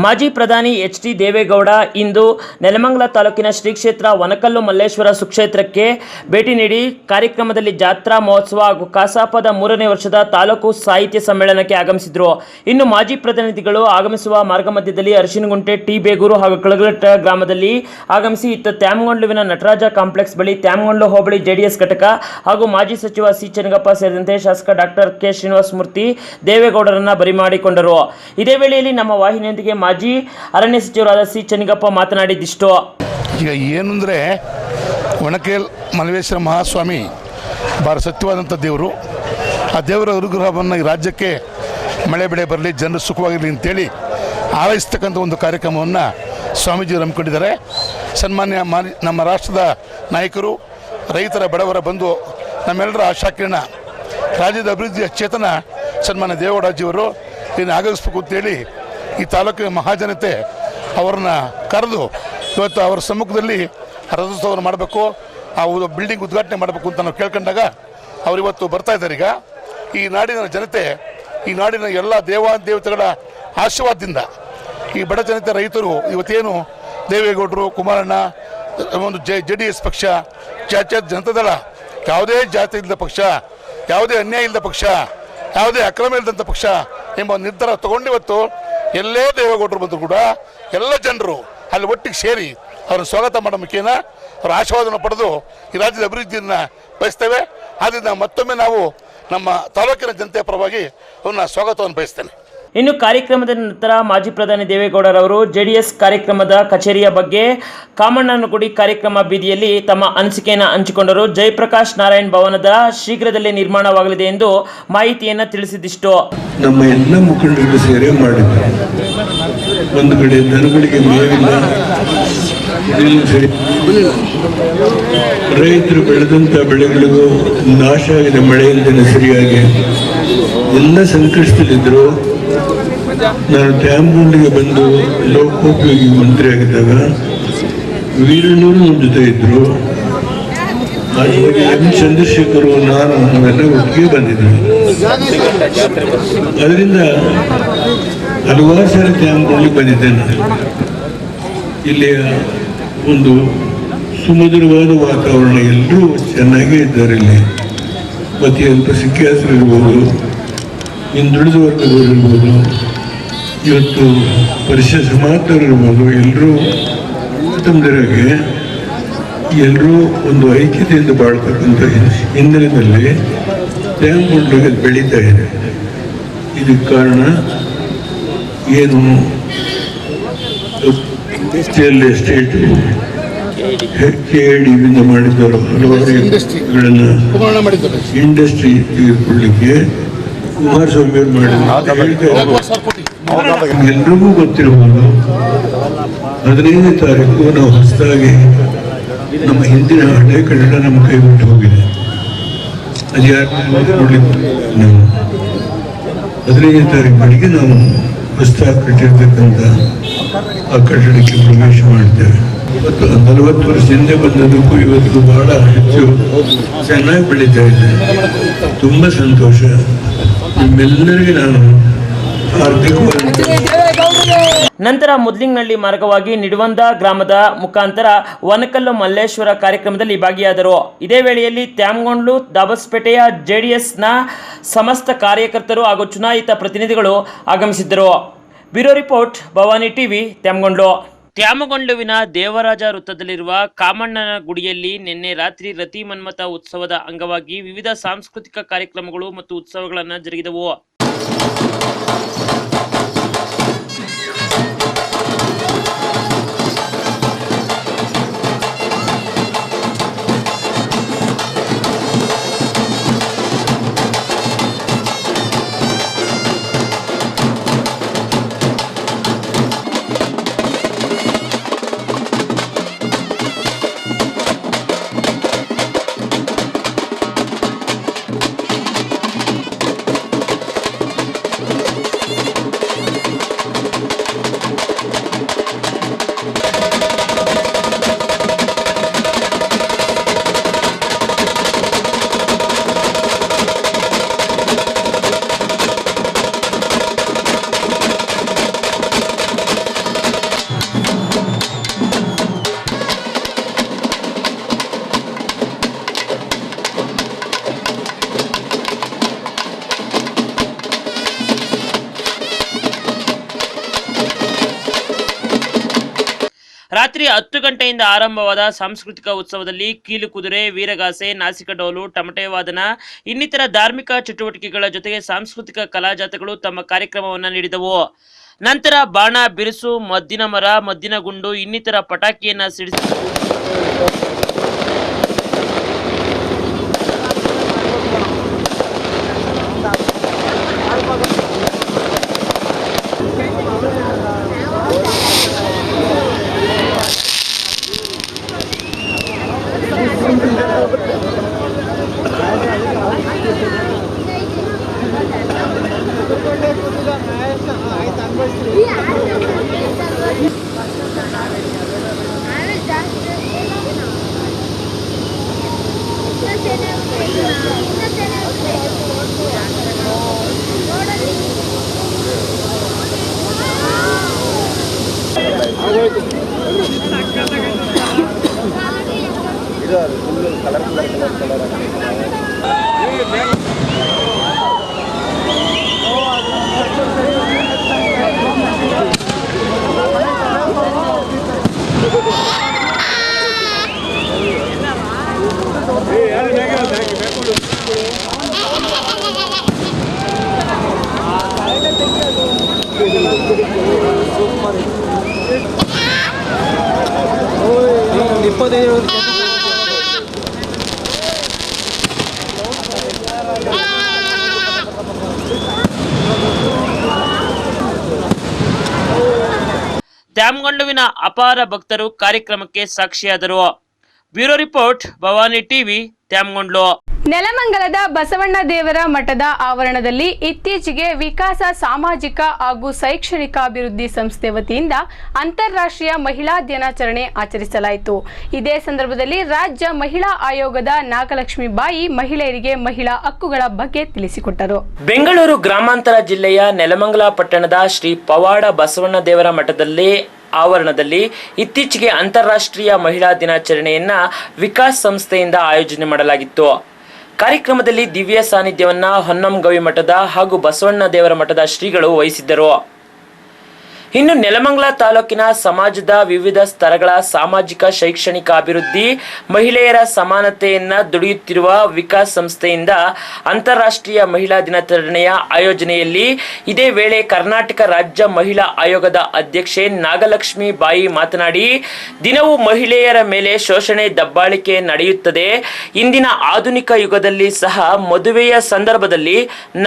S2: ಮಾಜಿ ಪ್ರಧಾನಿ ಎಚ್.ಡಿ. ದೇವೇಗೌಡ ಇಂದು ನೆಲಮಂಗಲ ತಾಲೂಕಿನ ಶ್ರೀ ಕ್ಷೇತ್ರ ವನಕಲ್ಲು ಮಲ್ಲೇಶ್ವರ ಸುಕ್ಷೇತ್ರಕ್ಕೆ ಭೇಟಿ ನೀಡಿ ಕಾರ್ಯಕ್ರಮದಲ್ಲಿ ಜಾತ್ರಾ ಮಹೋತ್ಸವ ಹಾಗೂ ಕಸಾಪದ 3ನೇ ವರ್ಷದ ತಾಲೂಕು ಸಾಹಿತ್ಯ ಸಮ್ಮೇಳನಕ್ಕೆ ಆಗಮಿಸಿದರು. ಇನ್ನು ಮಾಜಿ ಪ್ರತಿನಿಧಿಗಳು ಆಗಮಿಸುವ ಮಾರ್ಗ ಮಧ್ಯದಲ್ಲಿ ಅರಿಶಿನಗುಂಟೆ, ಟಿ ಬೇಗೂರು ಹಾಗೂ ಕಳಗಲಟ್ಟ ಗ್ರಾಮದಲ್ಲಿ ಆಗಮಿಸಿ ಇತ್ತ ತ್ಯಾಮಗೊಂಡ್ಲುವಿನ ನಟರಾಜ ಕಾಂಪ್ಲೆಕ್ಸ್ ಬಳಿ ತ್ಯಾಮಗೊಂಡ್ಲು ಹೋಬಳಿ ಜೆಡಿಎಸ್ ಘಟಕ ಹಾಗೂ ಮಾಜಿ ಸಚಿವ ಸಿ. ಚೆನ್ನಗಪ್ಪ ಸೇರಿದಂತೆ ಶಾಸಕ ಡಾಕ್ಟರ್ ಕೆ. ಶ್ರೀನಿವಾಸ ಮೂರ್ತಿ ದೇವೇಗೌಡರನ್ನ ಬರಿಮಾಡಿಕೊಂಡರು. ಇದೇ ವೇಳೆಯಲ್ಲಿ ನಮ್ಮ ವಾಹಿನಿಯೊಂದಿಗೆ ಮಾಜಿ ಅರಣ್ಯ ಸಚಿವರಾದ ಸಿ. ಚೆನ್ನಗಪ್ಪ ಮಾತನಾಡಿದಿಷ್ಟು.
S10: ಈಗ ಏನಂದರೆ ಒಣಕೇಲ್ ಮಲ್ಲೇಶ್ವರ ಮಹಾಸ್ವಾಮಿ ಭಾಳ ಸತ್ಯವಾದಂಥ ದೇವರು. ಆ ದೇವರ ಅನುಗ್ರಹವನ್ನು ಈ ರಾಜ್ಯಕ್ಕೆ ಮಳೆ ಬೆಳೆ ಬರಲಿ, ಜನರು ಸುಖವಾಗಿರಲಿ ಅಂತೇಳಿ ಆರೈಸ್ತಕ್ಕಂಥ ಒಂದು ಕಾರ್ಯಕ್ರಮವನ್ನು ಸ್ವಾಮೀಜಿಯವರು ಹಮ್ಮಿಕೊಂಡಿದ್ದಾರೆ. ಸನ್ಮಾನ್ಯ ನಮ್ಮ ರಾಷ್ಟ್ರದ ನಾಯಕರು, ರೈತರ ಬಡವರ ಬಂಧು, ನಮ್ಮೆಲ್ಲರ ಆಶಾಕಿರಣ, ರಾಜ್ಯದ ಅಭಿವೃದ್ಧಿಯ ಚೇತನ ಸನ್ಮಾನ್ಯ ದೇವೇಗೌಡಜಿಯವರು ಇದನ್ನು ಆಗಮಿಸಬೇಕು ಅಂತೇಳಿ ಈ ತಾಲೂಕಿನ ಮಹಾಜನತೆ ಅವರನ್ನ ಕರೆದು ಇವತ್ತು ಅವರ ಸಮ್ಮುಖದಲ್ಲಿ ರಥೋತ್ಸವವನ್ನು ಮಾಡಬೇಕು, ಆ ಬಿಲ್ಡಿಂಗ್ ಉದ್ಘಾಟನೆ ಮಾಡಬೇಕು ಅಂತ ನಾವು ಕೇಳ್ಕೊಂಡಾಗ ಅವರು ಇವತ್ತು ಬರ್ತಾ ಇದ್ದಾರೆ. ಈಗ ಈ ನಾಡಿನ ಜನತೆ, ಈ ನಾಡಿನ ಎಲ್ಲ ದೇವತೆಗಳ ಆಶೀರ್ವಾದದಿಂದ ಈ ಬಡ ಜನತೆ, ರೈತರು ಇವತ್ತೇನು ದೇವೇಗೌಡರು, ಕುಮಾರಣ್ಣ, ಒಂದು JDS ಪಕ್ಷ, ಜನತಾದಳ, ಯಾವುದೇ ಜಾತಿ ಇಲ್ಲದ ಪಕ್ಷ, ಯಾವುದೇ ಅನ್ಯಾಯ ಇಲ್ಲದ ಪಕ್ಷ, ಯಾವುದೇ ಅಕ್ರಮ ಇಲ್ಲದಂಥ ಪಕ್ಷ ಎಂಬ ನಿರ್ಧಾರ ತಗೊಂಡು ಇವತ್ತು ಎಲ್ಲೇ ದೇವೇಗೌಡರು ಬಂದರೂ ಕೂಡ ಎಲ್ಲ ಜನರು ಅಲ್ಲಿ ಒಟ್ಟಿಗೆ ಸೇರಿ ಅವ್ರನ್ನ ಸ್ವಾಗತ ಮಾಡೋ ಮುಖೇನ ಅವರ ಆಶೀರ್ವಾದವನ್ನು ಪಡೆದು ಈ ರಾಜ್ಯದ ಅಭಿವೃದ್ಧಿಯನ್ನು ಬಯಸ್ತೇವೆ. ಆದ್ದರಿಂದ ಮತ್ತೊಮ್ಮೆ ನಾವು ನಮ್ಮ ತಾಲೂಕಿನ ಜನತೆಯ ಪರವಾಗಿ ಅವ್ರನ್ನ ಸ್ವಾಗತವನ್ನು ಬಯಸ್ತೇನೆ.
S2: ಇನ್ನು ಕಾರ್ಯಕ್ರಮದ ನಂತರ ಮಾಜಿ ಪ್ರಧಾನಿ ದೇವೇಗೌಡರವರು ಜೆಡಿಎಸ್ ಕಾರ್ಯಕ್ರಮದ ಕಚೇರಿಯ ಬಗ್ಗೆ ಕಾಮಣ್ಣನಗುಡಿ ಕಾರ್ಯಕ್ರಮ ಬೀದಿಯಲ್ಲಿ ತಮ್ಮ ಅನಿಸಿಕೆಯನ್ನು ಹಂಚಿಕೊಂಡರು. ಜಯಪ್ರಕಾಶ್ ನಾರಾಯಣ್ ಭವನದ ಶೀಘ್ರದಲ್ಲೇ ನಿರ್ಮಾಣವಾಗಲಿದೆ ಎಂದು ಮಾಹಿತಿಯನ್ನು ತಿಳಿಸಿದಿಷ್ಟು.
S11: ನಮ್ಮ ಎಲ್ಲ ಮುಖಂಡರು ಸೇರೆ ಮಾಡಿದ್ದಾರೆ. ಒಂದು ಕಡೆ ದನಗಳಿಗೆ ಮೇವಿಲ್ಲ, ರೈತರು ಬೆಳೆದಂಥ ಬೆಳೆಗಳಿಗೂ ನಾಶ ಆಗಿದೆ ಮಳೆಯಿಂದಲೇ ಸರಿಯಾಗಿ. ಎಲ್ಲ ಸಂಕಷ್ಟದಲ್ಲಿದ್ದರು. ನಾನು ತ್ಯಾಮಗೊಂಡಿಗೆ ಬಂದು ಲೋಕೋಪಯೋಗಿ ಮಂತ್ರಿ ಆಗಿದ್ದಾಗ ವೀರಣ್ಣವರು ನಮ್ಮ ಜೊತೆ ಇದ್ದರು. ಎಂ ಚಂದ್ರಶೇಖರ್, ನಾನು ನಾವೆಲ್ಲ ಒಟ್ಟಿಗೆ ಬಂದಿದ್ವಿ. ಅದರಿಂದ ಹಲವಾರು ಸಾರಿ ತ್ಯಾಮಗೊಂಡಿಗೆ ಬಂದಿದ್ದೇನೆ. ಇಲ್ಲಿಯ ಒಂದು ಸುಮಧುರವಾದ ವಾತಾವರಣ, ಎಲ್ಲರೂ ಚೆನ್ನಾಗೇ ಇದ್ದಾರೆ. ಇಲ್ಲಿ ಮತ್ತು ಅಲ್ಪಸಂಖ್ಯಾತರು ಇರ್ಬೋದು, ಹಿಂದುಳಿದ ವರ್ಗದವರು ಇರ್ಬೋದು, ಇವತ್ತು ಪರಿಶಿಷ್ಟ ಸಮಾಜದವರು ಇರ್ಬೋದು, ಎಲ್ಲರೂ ತಮ್ಮದರಾಗೆ ಎಲ್ಲರೂ ಒಂದು ಐಕ್ಯತೆಯಿಂದ ಬಾಳ್ತಕ್ಕಂಥ ಹಿನ್ನೆಲೆಯಲ್ಲಿ ತ್ಯಾಮಗೊಂಡ್ಲುಗೆ ಬೆಳೀತಾ ಇದೆ. ಇದಕ್ಕೆ ಕಾರಣ ಏನು, ಇಂಡಸ್ಟ್ರಿಯಲ್ ಎಸ್ಟೇಟು KIDಬಿಂದ ಮಾಡಿದ್ದಾರೆ. ಹಲವಾರು ಇಂಡಸ್ಟ್ರಿಗಳನ್ನು ಇಂಡಸ್ಟ್ರಿ ತೆಗೆದುಕೊಳ್ಳಲಿಕ್ಕೆ ಕುಮಾರಸ್ವಾಮಿ ಅವರು ಮಾಡಿದ್ದಾರೆ. ಎಲ್ರಿಗೂ ಗೊತ್ತಿರಬಹುದು, 15ನೇ ತಾರೀಕು ನಾವು ಹೊಸದಾಗಿ ನಮ್ಮ ಹಿಂದಿನ ಹಳೆ ಕನ್ನಡ ನಮ್ಮ ಕೈ ಬಿಟ್ಟು ಹೋಗಿದೆ. ಅದು ಯಾರು ನೋಡ್ಲಿಕ್ಕೆ ನಾವು 15ನೇ ತಾರೀಕು ಬೆಳಿಗ್ಗೆ ನಾವು ಹೊಸದಾಗಿ ಕಟ್ಟಿರ್ತಕ್ಕಂಥ ಆ ಕಟ್ಟಡಕ್ಕೆ ಪ್ರವೇಶ ಮಾಡ್ತೇವೆ. 40 ವರ್ಷದಿಂದ ಬಂದದಕ್ಕೂ ಇವತ್ತು ಬಹಳ ಹೆಚ್ಚು ಚೆನ್ನಾಗಿ ಬೆಳೀತಾ ಇದೆ. ತುಂಬ ಸಂತೋಷ. ನಿಮ್ಮೆಲ್ಲರಿಗೆ ನಾನು
S2: ನಂತರ ಮುದ್ಲಿಂಗ್ನಳ್ಳಿ ಮಾರ್ಗವಾಗಿ ನಿಡುವಂದ ಗ್ರಾಮದ ಮುಖಾಂತರ ವನಕಲ್ಲು ಮಲ್ಲೇಶ್ವರ ಕಾರ್ಯಕ್ರಮದಲ್ಲಿ ಭಾಗಿಯಾದರು. ಇದೇ ವೇಳೆಯಲ್ಲಿ ತ್ಯಾಮಗೊಂಡ್ಲು, ದಾಬಸ್ಪೇಟೆಯ JDSನ ಸಮಸ್ತ ಕಾರ್ಯಕರ್ತರು ಹಾಗೂ ಚುನಾಯಿತ ಪ್ರತಿನಿಧಿಗಳು ಆಗಮಿಸಿದ್ದರು. Bureau report, Bhavani TV, Tyamagondlu. ತ್ಯಾಮಗೊಂಡ್ಲುವಿನ ದೇವರಾಜ ವೃತ್ತದಲ್ಲಿರುವ ಕಾಮಣ್ಣನ ಗುಡಿಯಲ್ಲಿ ನಿನ್ನೆ ರಾತ್ರಿ ರತಿ ಮನ್ಮಥ ಉತ್ಸವದ ಅಂಗವಾಗಿ ವಿವಿಧ ಸಾಂಸ್ಕೃತಿಕ ಕಾರ್ಯಕ್ರಮಗಳು ಮತ್ತು ಉತ್ಸವಗಳನ್ನು ಜರುಗಿದವು. ರಾತ್ರಿ 10 ಗಂಟೆಯಿಂದ ಆರಂಭವಾದ ಸಾಂಸ್ಕೃತಿಕ ಉತ್ಸವದಲ್ಲಿ ಕೀಲು ಕುದುರೆ, ವೀರಗಾಸೆ, ನಾಸಿಕ ಡೋಲು, ಟಮಟೆ ವಾದನ ಇನ್ನಿತರ ಧಾರ್ಮಿಕ ಚಟುವಟಿಕೆಗಳ ಜೊತೆಗೆ ಸಾಂಸ್ಕೃತಿಕ ಕಲಾ ಜಾಥಾಗಳು ತಮ್ಮ ಕಾರ್ಯಕ್ರಮವನ್ನು ನೀಡಿದವು. ನಂತರ ಬಾಣ, ಬಿರುಸು, ಮದ್ದಿನ ಮರ, ಮದ್ದಿನ ಗುಂಡು ಇನ್ನಿತರ ಪಟಾಕಿಯನ್ನ ಸಿಡಿಸಿ ತ್ಯಾಮಗಂಡುವಿನ ಅಪಾರ ಭಕ್ತರು ಕಾರ್ಯಕ್ರಮಕ್ಕೆ ಸಾಕ್ಷಿಯಾದರು. Bureau report, Bhavani TV, Tyamagondlu.
S1: ನೆಲಮಂಗಲದ ಬಸವಣ್ಣ ದೇವರ ಮಠದ ಆವರಣದಲ್ಲಿ ಇತ್ತೀಚೆಗೆ ವಿಕಾಸ ಸಾಮಾಜಿಕ ಹಾಗೂ ಶೈಕ್ಷಣಿಕ ಅಭಿವೃದ್ಧಿ ಸಂಸ್ಥೆ ವತಿಯಿಂದ ಅಂತಾರಾಷ್ಟ್ರೀಯ ಮಹಿಳಾ ದಿನಾಚರಣೆ ಆಚರಿಸಲಾಯಿತು. ಇದೇ ಸಂದರ್ಭದಲ್ಲಿ ರಾಜ್ಯ ಮಹಿಳಾ ಆಯೋಗದ ನಾಗಲಕ್ಷ್ಮಿ ಬಾಯಿ ಮಹಿಳೆಯರಿಗೆ ಮಹಿಳಾ ಹಕ್ಕುಗಳ ಬಗ್ಗೆ ತಿಳಿಸಿಕೊಟ್ಟರು.
S2: ಬೆಂಗಳೂರು ಗ್ರಾಮಾಂತರ ಜಿಲ್ಲೆಯ ನೆಲಮಂಗಲ ಪಟ್ಟಣದ ಶ್ರೀ ಪವಾಡ ಬಸವಣ್ಣ ದೇವರ ಮಠದಲ್ಲಿ ಆವರಣದಲ್ಲಿ ಇತ್ತೀಚೆಗೆ ಅಂತಾರಾಷ್ಟ್ರೀಯ ಮಹಿಳಾ ದಿನಾಚರಣೆಯನ್ನ ವಿಕಾಸ್ ಸಂಸ್ಥೆಯಿಂದ ಆಯೋಜನೆ ಮಾಡಲಾಗಿತ್ತು. ಕಾರ್ಯಕ್ರಮದಲ್ಲಿ ದಿವ್ಯ ಸಾನ್ನಿಧ್ಯವನ್ನ ಹೊನ್ನಂಗವಿ ಮಠದ ಹಾಗೂ ಬಸವಣ್ಣ ದೇವರ ಮಠದ ಶ್ರೀಗಳು ವಹಿಸಿದ್ದರು. ಇನ್ನು ನೆಲಮಂಗಲ ತಾಲೂಕಿನ ಸಮಾಜದ ವಿವಿಧ ಸ್ತರಗಳ ಸಾಮಾಜಿಕ ಶೈಕ್ಷಣಿಕ ಅಭಿವೃದ್ಧಿ, ಮಹಿಳೆಯರ ಸಮಾನತೆಯನ್ನ ದುಡಿಯುತ್ತಿರುವ ವಿಕಾಸ್ ಸಂಸ್ಥೆಯಿಂದ ಅಂತಾರಾಷ್ಟ್ರೀಯ ಮಹಿಳಾ ದಿನಾಚರಣೆಯ ಆಯೋಜನೆಯಲ್ಲಿ ಇದೇ ವೇಳೆ ಕರ್ನಾಟಕ ರಾಜ್ಯ ಮಹಿಳಾ ಆಯೋಗದ ಅಧ್ಯಕ್ಷೆ ನಾಗಲಕ್ಷ್ಮಿ ಬಾಯಿ ಮಾತನಾಡಿ, ದಿನವೂ ಮಹಿಳೆಯರ ಮೇಲೆ ಶೋಷಣೆ, ದಬ್ಬಾಳಿಕೆ ನಡೆಯುತ್ತದೆ. ಇಂದಿನ ಆಧುನಿಕ ಯುಗದಲ್ಲಿ ಸಹ ಮದುವೆಯ ಸಂದರ್ಭದಲ್ಲಿ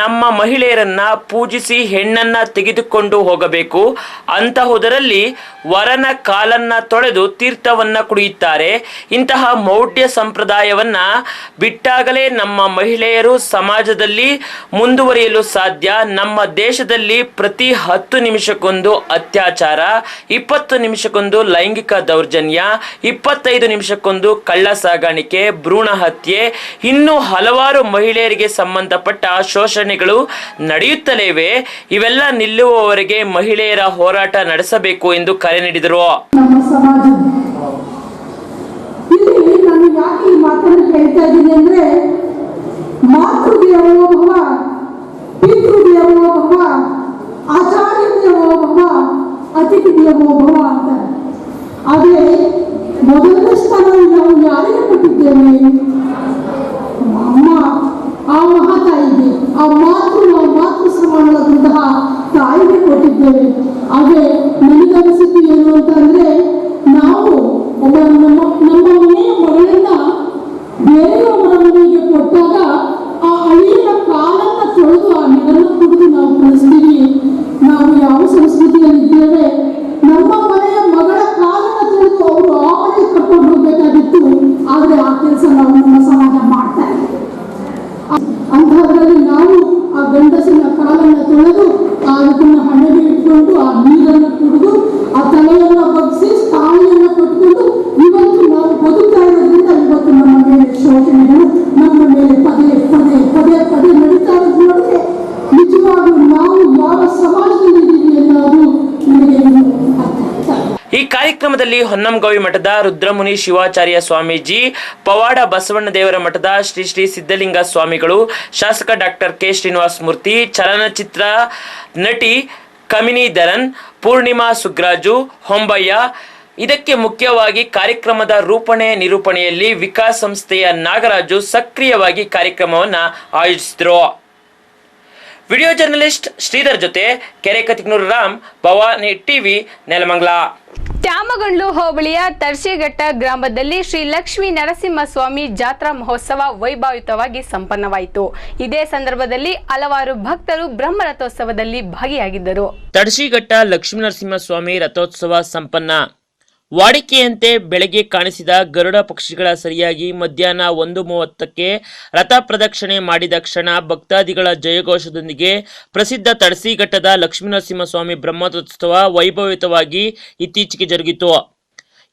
S2: ನಮ್ಮ ಮಹಿಳೆಯರನ್ನ ಪೂಜಿಸಿ ಹೆಣ್ಣನ್ನ ತೆಗೆದುಕೊಂಡು ಹೋಗಬೇಕು. ಅಂತಹುದರಲ್ಲಿ ವರನ ಕಾಲನ್ನ ತೊಳೆದು ತೀರ್ಥವನ್ನ ಕುಡಿಯುತ್ತಾರೆ. ಇಂತಹ ಮೌಢ್ಯ ಸಂಪ್ರದಾಯವನ್ನ ಬಿಟ್ಟಾಗಲೇ ನಮ್ಮ ಮಹಿಳೆಯರು ಸಮಾಜದಲ್ಲಿ ಮುಂದುವರಿಯಲು ಸಾಧ್ಯ. ನಮ್ಮ ದೇಶದಲ್ಲಿ ಪ್ರತಿ 10 ನಿಮಿಷಕ್ಕೊಂದು ಅತ್ಯಾಚಾರ, 20 ನಿಮಿಷಕ್ಕೊಂದು ಲೈಂಗಿಕ ದೌರ್ಜನ್ಯ, 25 ನಿಮಿಷಕ್ಕೊಂದು ಕಳ್ಳ ಸಾಗಾಣಿಕೆ, ಭ್ರೂಣ ಹತ್ಯೆ, ಇನ್ನೂ ಹಲವಾರು ಮಹಿಳೆಯರಿಗೆ ಸಂಬಂಧಪಟ್ಟ ಶೋಷಣೆಗಳು ನಡೆಯುತ್ತಲೇ ಇವೆ. ಇವೆಲ್ಲ ನಿಲ್ಲುವವರೆಗೆ ಮಹಿಳೆಯರ ಹೋರಾಟ ನಡೆಸಬೇಕು ಎಂದು ಕರೆ ನೀಡಿದರು.
S3: ನಮ್ಮ ಸಮಾಜ ಇಲ್ಲಿ ನಾನು ಯಾಕೆ ಈ ಮಾತನ್ನು ಹೇಳ್ತಾ ಇದ್ದೀನಿ ಅಂದ್ರೆ, ಮಾತೃದೇವೋ ಭವ, ಪಿತೃದೇವೋ ಭವ, ಆಚಾರ್ಯ ದೇವೋ ಭವ, ಅತಿಥಿ ದೇವೋ ಭವ ಅಂತ. ಆದರೆ ಮೊದಲನೇ ಸ್ಥಾನ ನಾವು ಯಾರಿಗೆ ಕೊಟ್ಟಿದ್ದೇವೆ? ಅಮ್ಮ, ಆ ಮಹಾತಾಯಿಗೆ, ಆ ಮಾತೃ ಸಮಾನವಾದಂತಹ ತಾಯಿಗೆ ಕೊಟ್ಟಿದ್ದೇವೆ. ಹಾಗೆ ನನಗನಿಸಿದ್ದು ಏನು ಅಂತಂದ್ರೆ, ನಾವು ನಮ್ಮ ಮನೆಯ ಮಗಳನ್ನ ಬೇರೆಯವರ ಮನೆಗೆ ಕೊಟ್ಟಾಗ ಆ ಅಳಿಯನ ಕಾಲನ್ನ ತೊಳೆದು ಆ ನೀರನ್ನು ಕುಡಿದು ನಾವು ಕಳಿಸ್ತೀವಿ. ನಾವು ಯಾವ ಸಂಸ್ಕೃತಿಯಲ್ಲಿ ಇದ್ದೇವೆ? ನಮ್ಮ ಮನೆಯ ಮಗಳ ಕಾಲನ್ನ ತೊಳೆದು ಅವರು ಆ ಮನೆಗೆ ಕರ್ಕೊಂಡು ಹೋಗ್ಬೇಕಾಗಿತ್ತು. ಆದ್ರೆ ಆ ಕೆಲಸ ನಾವು ನಮ್ಮ ಸಮಾಜ ಮಾಡ್ತಾ ಇದ್ದೀವಿ. ಅಂಥದ್ರಲ್ಲಿ ನಾವು ಆ ಗಂಡಸಿನ ಕಾಲನ್ನ ತೊಳೆದು ಅದನ್ನ ಹಣೆಗೆ ಇಟ್ಕೊಂಡು ಆ ನೀರನ್ನು ಕುಡಿದು ಆ ತಲೆಯನ್ನ ಬಗ್ಗಿಸಿ ತಾಯಿಯನ್ನ ಕೊಟ್ಕೊಂಡು ಇವತ್ತು ನಾವು ಬದುಕ್ತಾ ಇರೋದ್ರಿಂದ ಇವತ್ತು ನಮ್ಮ ಮೇಲೆ ಶೋಷಣೆಗಳು ನಮ್ಮ ಮೇಲೆ ಪದೇ ಪದೇ ಪದೇ ಪದೇ ನಡೀತಾ ಇರೋದು ನೋಡಿದ್ರೆ ನಿಜವಾಗ್ಲೂ ನಾವು ಯಾವ ಸಮಾಜದಲ್ಲಿ ಇದ್ದೀವಿ ಅನ್ನೋದು ನಮಗೆ
S2: ಈ ಕಾರ್ಯಕ್ರಮದಲ್ಲಿ ಹೊನ್ನಂಗವಿ ಮಠದ ರುದ್ರಮುನಿ ಶಿವಾಚಾರ್ಯ ಸ್ವಾಮೀಜಿ, ಪವಾಡ ಬಸವಣ್ಣ ದೇವರ ಮಠದ ಶ್ರೀ ಶ್ರೀ ಸಿದ್ಧಲಿಂಗ ಸ್ವಾಮಿಗಳು, ಶಾಸಕ ಡಾಕ್ಟರ್ ಕೆ ಶ್ರೀನಿವಾಸ ಮೂರ್ತಿ, ಚಲನಚಿತ್ರ ನಟಿ ಕಮಿನಿ ಧರನ್, ಪೂರ್ಣಿಮಾ ಸುಗ್ರಾಜು, ಹೊಂಬಯ್ಯ, ಇದಕ್ಕೆ ಮುಖ್ಯವಾಗಿ ಕಾರ್ಯಕ್ರಮದ ರೂಪಣೆ ನಿರೂಪಣೆಯಲ್ಲಿ ವಿಕಾಸ್ ಸಂಸ್ಥೆಯ ನಾಗರಾಜು ಸಕ್ರಿಯವಾಗಿ ಕಾರ್ಯಕ್ರಮವನ್ನು ಆಯೋಜಿಸಿದರು. ವಿಡಿಯೋ ಜರ್ನಲಿಸ್ಟ್ ಶ್ರೀಧರ್ ಜೊತೆ ಕೆರೆಕತಿಗ್ನೂರು ರಾಮ್, ಭವಾನಿ ಟಿವಿ, ನೆಲಮಂಗಲ.
S1: ತ್ಯಾಮಗಂಡ್ಲು ಹೋಬಳಿಯ ತರ್ಶಿಘಟ್ಟ ಗ್ರಾಮದಲ್ಲಿ ಶ್ರೀ ಲಕ್ಷ್ಮೀ ನರಸಿಂಹಸ್ವಾಮಿ ಜಾತ್ರಾ ಮಹೋತ್ಸವ ವೈಭವಯುತವಾಗಿ ಸಂಪನ್ನವಾಯಿತು. ಇದೇ ಸಂದರ್ಭದಲ್ಲಿ ಹಲವಾರು ಭಕ್ತರು ಬ್ರಹ್ಮರಥೋತ್ಸವದಲ್ಲಿ ಭಾಗಿಯಾಗಿದ್ದರು.
S2: ತರ್ಶಿಘಟ್ಟ ಲಕ್ಷ್ಮೀ ನರಸಿಂಹಸ್ವಾಮಿ ರಥೋತ್ಸವ ಸಂಪನ್ನ. ವಾಡಿಕೆಯಂತೆ ಬೆಳಗ್ಗೆ ಕಾಣಿಸಿದ ಗರುಡ ಪಕ್ಷಿಗಳ ಸರಿಯಾಗಿ ಮಧ್ಯಾಹ್ನ 1:30ಕ್ಕೆ ರಥ ಪ್ರದಕ್ಷಿಣೆ ಮಾಡಿದ ಕ್ಷಣ ಭಕ್ತಾದಿಗಳ ಜಯಘೋಷದೊಂದಿಗೆ ಪ್ರಸಿದ್ಧ ತರ್ಶಿಘಟ್ಟದ ಲಕ್ಷ್ಮೀನರಸಿಂಹಸ್ವಾಮಿ ಬ್ರಹ್ಮರಥೋತ್ಸವ ವೈಭವಯುತವಾಗಿ ಇತ್ತೀಚೆಗೆ ಜರುಗಿತು.